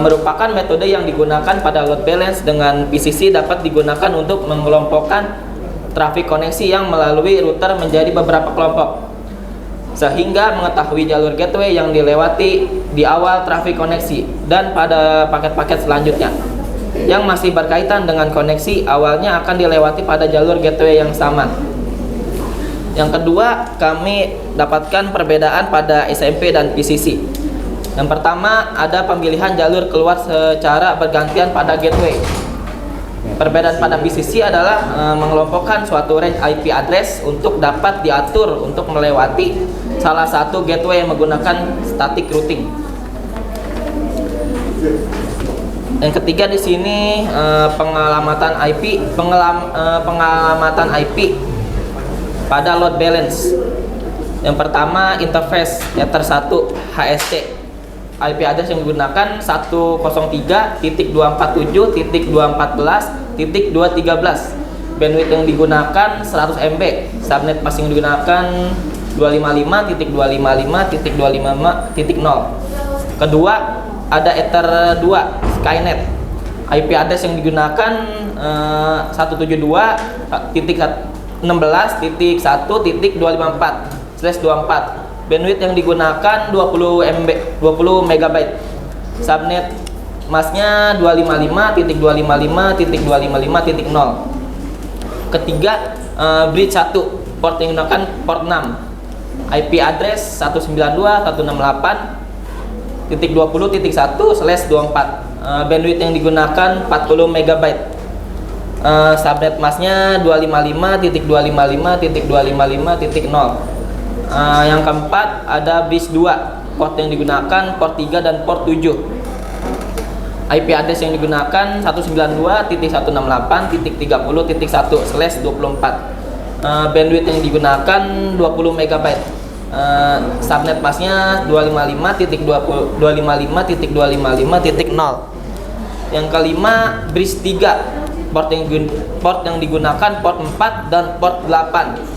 S9: merupakan metode yang digunakan pada load balance. Dengan PCC dapat digunakan untuk mengelompokkan trafik koneksi yang melalui router menjadi beberapa kelompok, sehingga mengetahui jalur gateway yang dilewati di awal trafik koneksi dan pada paket-paket selanjutnya yang masih berkaitan dengan koneksi awalnya akan dilewati pada jalur gateway yang sama. Yang kedua, kami dapatkan perbedaan pada SMP dan PCC. Yang pertama, ada pemilihan jalur keluar secara bergantian pada gateway. Perbedaan pada PCC adalah mengelompokkan suatu range IP address untuk dapat diatur untuk melewati salah satu gateway yang menggunakan static routing. Yang ketiga di sini pengamatan IP pada load balance. Yang pertama, interface Ether 1 HSC. IP address yang digunakan 103.247.214.213. Bandwidth yang digunakan 100 MB. Subnet mask yang digunakan 255.255.255.0. Kedua, ada Ether 2 Skynet. IP address yang digunakan 172.16.1.254/24. Bandwidth yang digunakan 20 MB. Subnet masknya 255.255.255.0. Ketiga, bridge 1, port yang digunakan port 6. IP address 192.168.20.1/24. Bandwidth yang digunakan 40 MB. subnet masnya 255.255.255.0. Yang keempat ada BIS 2, port yang digunakan port 3 dan port 7. IP address yang digunakan 192.168.30.1/24. Bandwidth yang digunakan 20 MB. Subnet masnya 255.255.255.0. Yang kelima BRIS 3, port yang digunakan port 4 dan port 8.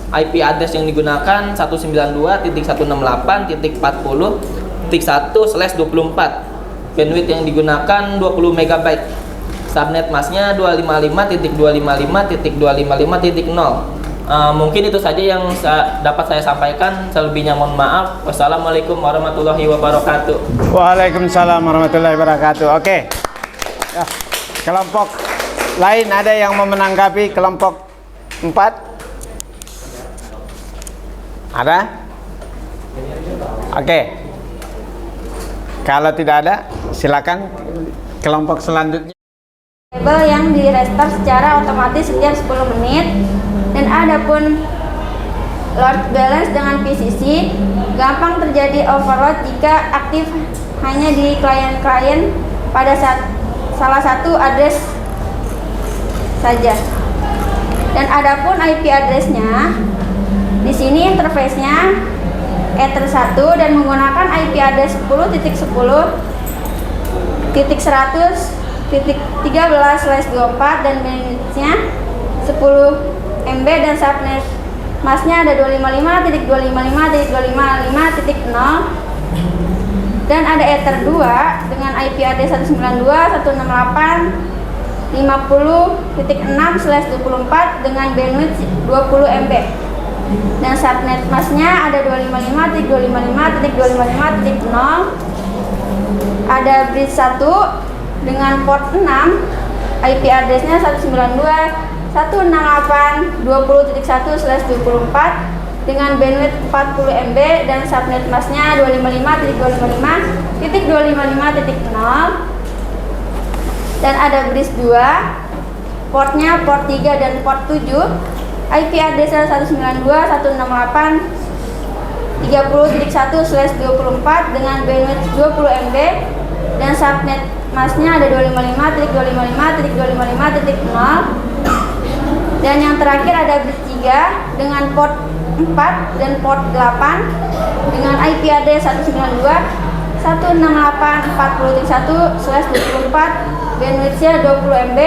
S9: IP address yang digunakan 192.168.40.1/24. Bandwidth yang digunakan 20 MB. Subnet masnya 255.255.255.0. Mungkin itu saja yang dapat saya sampaikan. Selebihnya mohon maaf. Wassalamualaikum warahmatullahi wabarakatuh.
S3: Waalaikumsalam warahmatullahi wabarakatuh. Oke. Ya, kelompok lain ada yang mau menanggapi kelompok 4? Ada? Oke. Kalau tidak ada, silakan kelompok selanjutnya.
S10: Kabel yang di restart secara otomatis setiap 10 menit, dan adapun load balance dengan PCC gampang terjadi overload jika aktif hanya di klien-klien pada salah satu address saja. Dan adapun IP addressnya, di sini interface-nya Ether 1 dan menggunakan IP address 10.10.100.13/24 dan bandwidth-nya 10 MB dan subnet masnya ada 255.255.255.0 dan ada Ether 2 dengan IP address 192.168.50.6/24 dengan bandwidth 20 MB. Dan subnet masnya ada 255.255.255.0. Ada bridge 1 dengan port 6, IP addressnya 192.168.20.1/24 dengan bandwidth 40 MB dan subnet masnya 255.255.255.0. Dan ada bridge 2, portnya port 3 dan port 7. IP address 192.168.30.1/24 dengan bandwidth 20 MB dan subnet masnya ada 255.255.255.0. Dan yang terakhir ada bridge 3 dengan port 4 dan port 8 dengan IP address 192.168.40.1/24 bandwidthnya 20 MB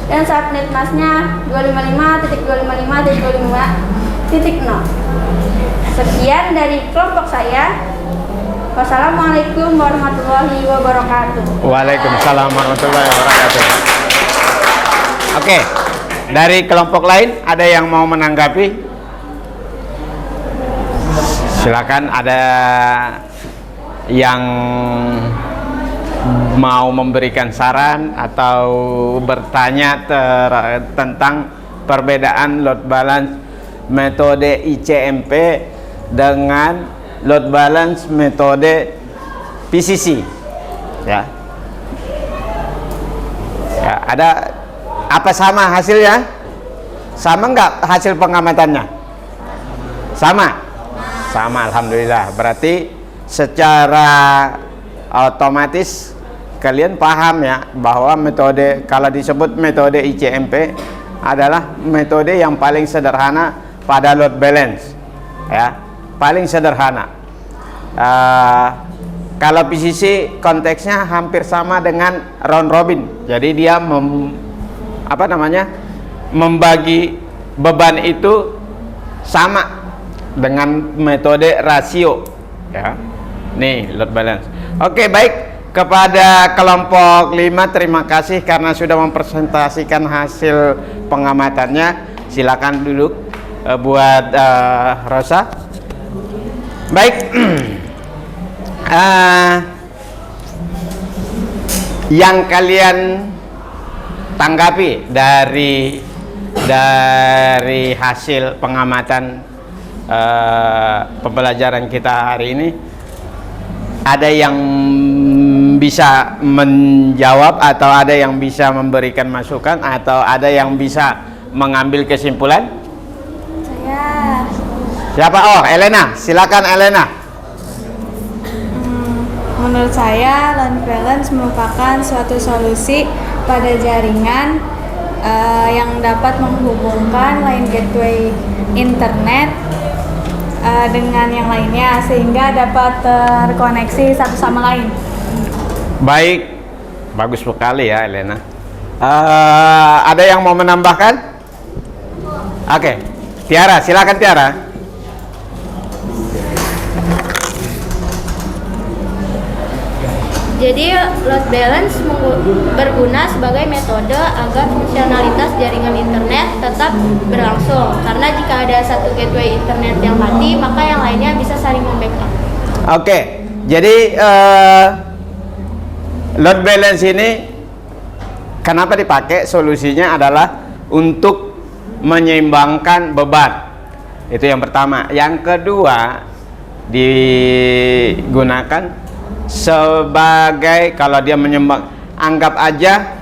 S10: dan subnet masnya 255.255.255.0. Sekian dari kelompok saya. Wassalamualaikum warahmatullahi wabarakatuh.
S3: Waalaikumsalam warahmatullahi wabarakatuh. Oke, dari kelompok lain ada yang mau menanggapi? Silakan, ada yang mau memberikan saran atau bertanya tentang perbedaan load balance metode ICMP dengan load balance metode PCC, ya. Ya, ada apa sama hasilnya? Sama nggak hasil pengamatannya? Sama? Sama, alhamdulillah. Berarti secara otomatis kalian paham ya bahwa metode, kalau disebut metode ICMP adalah metode yang paling sederhana pada load balance, ya, paling sederhana. Kalau PCC konteksnya hampir sama dengan round robin, jadi dia membagi beban itu sama dengan metode rasio, ya. Nih load balance. Oke, baik. Kepada kelompok 5 terima kasih karena sudah mempresentasikan hasil pengamatannya. Silakan duduk buat Rosa. Baik. Yang kalian tanggapi dari hasil pengamatan pembelajaran kita hari ini, ada yang bisa menjawab atau ada yang bisa memberikan masukan atau ada yang bisa mengambil kesimpulan?
S5: Saya.
S3: Siapa? Oh, Elena. Silakan Elena.
S5: Menurut saya, load balance merupakan suatu solusi pada jaringan yang dapat menghubungkan line gateway internet dengan yang lainnya sehingga dapat terkoneksi satu sama lain.
S3: Baik, bagus sekali ya Elena. Ada yang mau menambahkan? Oke, Tiara, silakan Tiara.
S10: Jadi load balance berguna sebagai metode agar fungsionalitas jaringan internet tetap berlangsung. Karena jika ada satu gateway internet yang mati, maka yang lainnya bisa saling membackup.
S3: Oke, jadi load balance ini kenapa dipakai? Solusinya adalah untuk menyeimbangkan beban. Itu yang pertama. Yang kedua, digunakan sebagai, kalau dia menyeimbang, anggap aja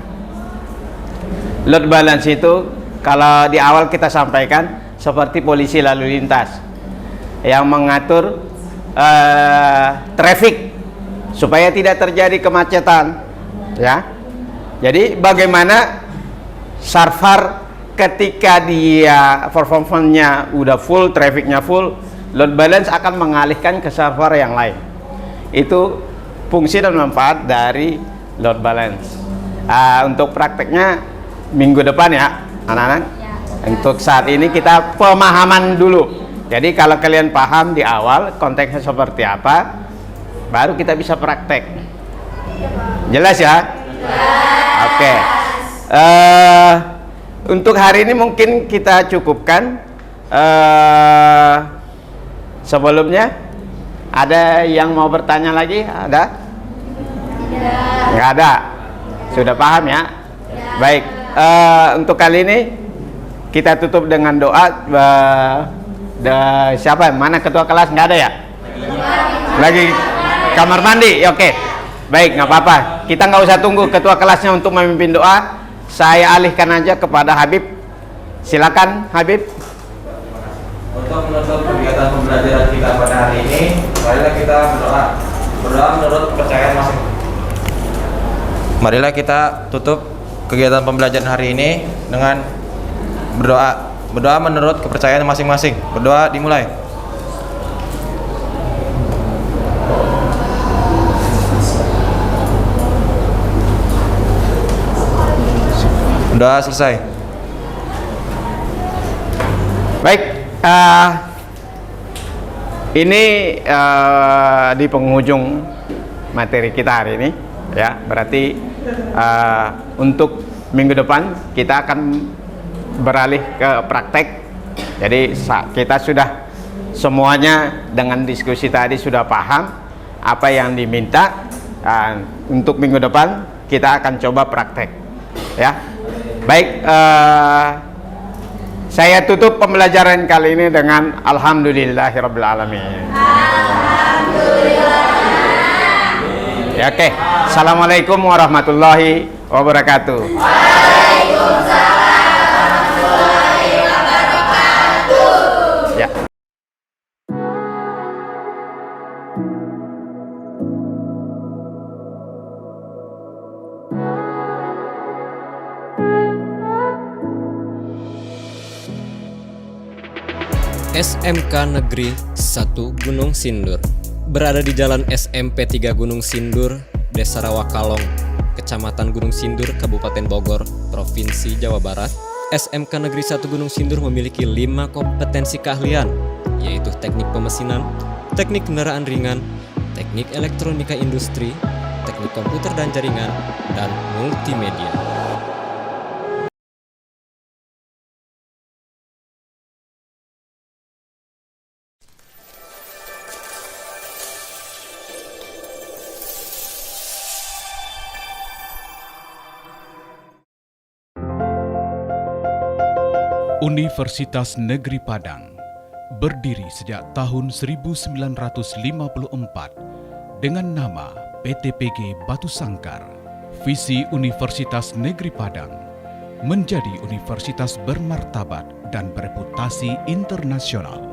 S3: load balance itu kalau di awal kita sampaikan seperti polisi lalu lintas yang mengatur traffic supaya tidak terjadi kemacetan, ya. Jadi bagaimana server ketika dia performanya udah full, trafficnya full, load balance akan mengalihkan ke server yang lain. Itu fungsi dan manfaat dari load balance. Untuk prakteknya minggu depan ya anak-anak. Untuk saat ini kita pemahaman dulu. Jadi kalau kalian paham di awal konteksnya seperti apa, baru kita bisa praktek. Jelas ya? Oke. Untuk hari ini mungkin kita cukupkan. Sebelumnya ada yang mau bertanya lagi? Ada? Nggak ada. Sudah paham ya? Baik. Untuk kali ini kita tutup dengan doa. Siapa? Mana ketua kelas? Nggak ada ya? Lagi kamar mandi. Oke. Baik, nggak apa-apa. Kita nggak usah tunggu ketua kelasnya untuk memimpin doa. Saya alihkan aja kepada Habib. Silakan Habib.
S11: Untuk menutup kegiatan pembelajaran kita pada hari ini, marilah kita berdoa. Berdoa menurut kepercayaan masing. Marilah kita tutup kegiatan pembelajaran hari ini dengan berdoa. Berdoa menurut kepercayaan masing-masing. Berdoa dimulai. Berdoa selesai.
S3: Baik. Ini di penghujung materi kita hari ini, ya. Berarti untuk minggu depan kita akan beralih ke praktek. Jadi kita sudah semuanya dengan diskusi tadi sudah paham apa yang diminta. Untuk minggu depan kita akan coba praktek, ya. Baik. Saya tutup pembelajaran kali ini dengan Alhamdulillahirabbil alamin. Ya, oke. Assalamualaikum warahmatullahi wabarakatuh. Waalaikumsalam warahmatullahi wabarakatuh. Ya.
S2: SMK Negeri 1 Gunung Sindur berada di Jalan SMP 3 Gunung Sindur, Desa Rawakalong, Kecamatan Gunung Sindur, Kabupaten Bogor, Provinsi Jawa Barat. SMK Negeri 1 Gunung Sindur memiliki 5 kompetensi keahlian, yaitu teknik pemesinan, teknik kendaraan ringan, teknik elektronika industri, teknik komputer dan jaringan, dan multimedia.
S1: Universitas Negeri Padang berdiri sejak tahun 1954 dengan nama PTPG Batu Sangkar. Visi Universitas Negeri Padang menjadi universitas bermartabat dan bereputasi internasional.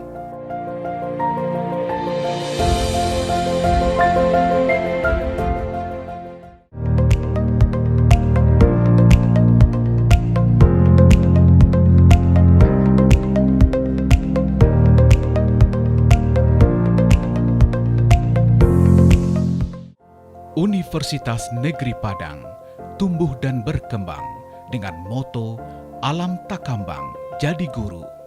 S1: Universitas Negeri Padang tumbuh dan berkembang dengan moto Alam Takambang Jadi Guru.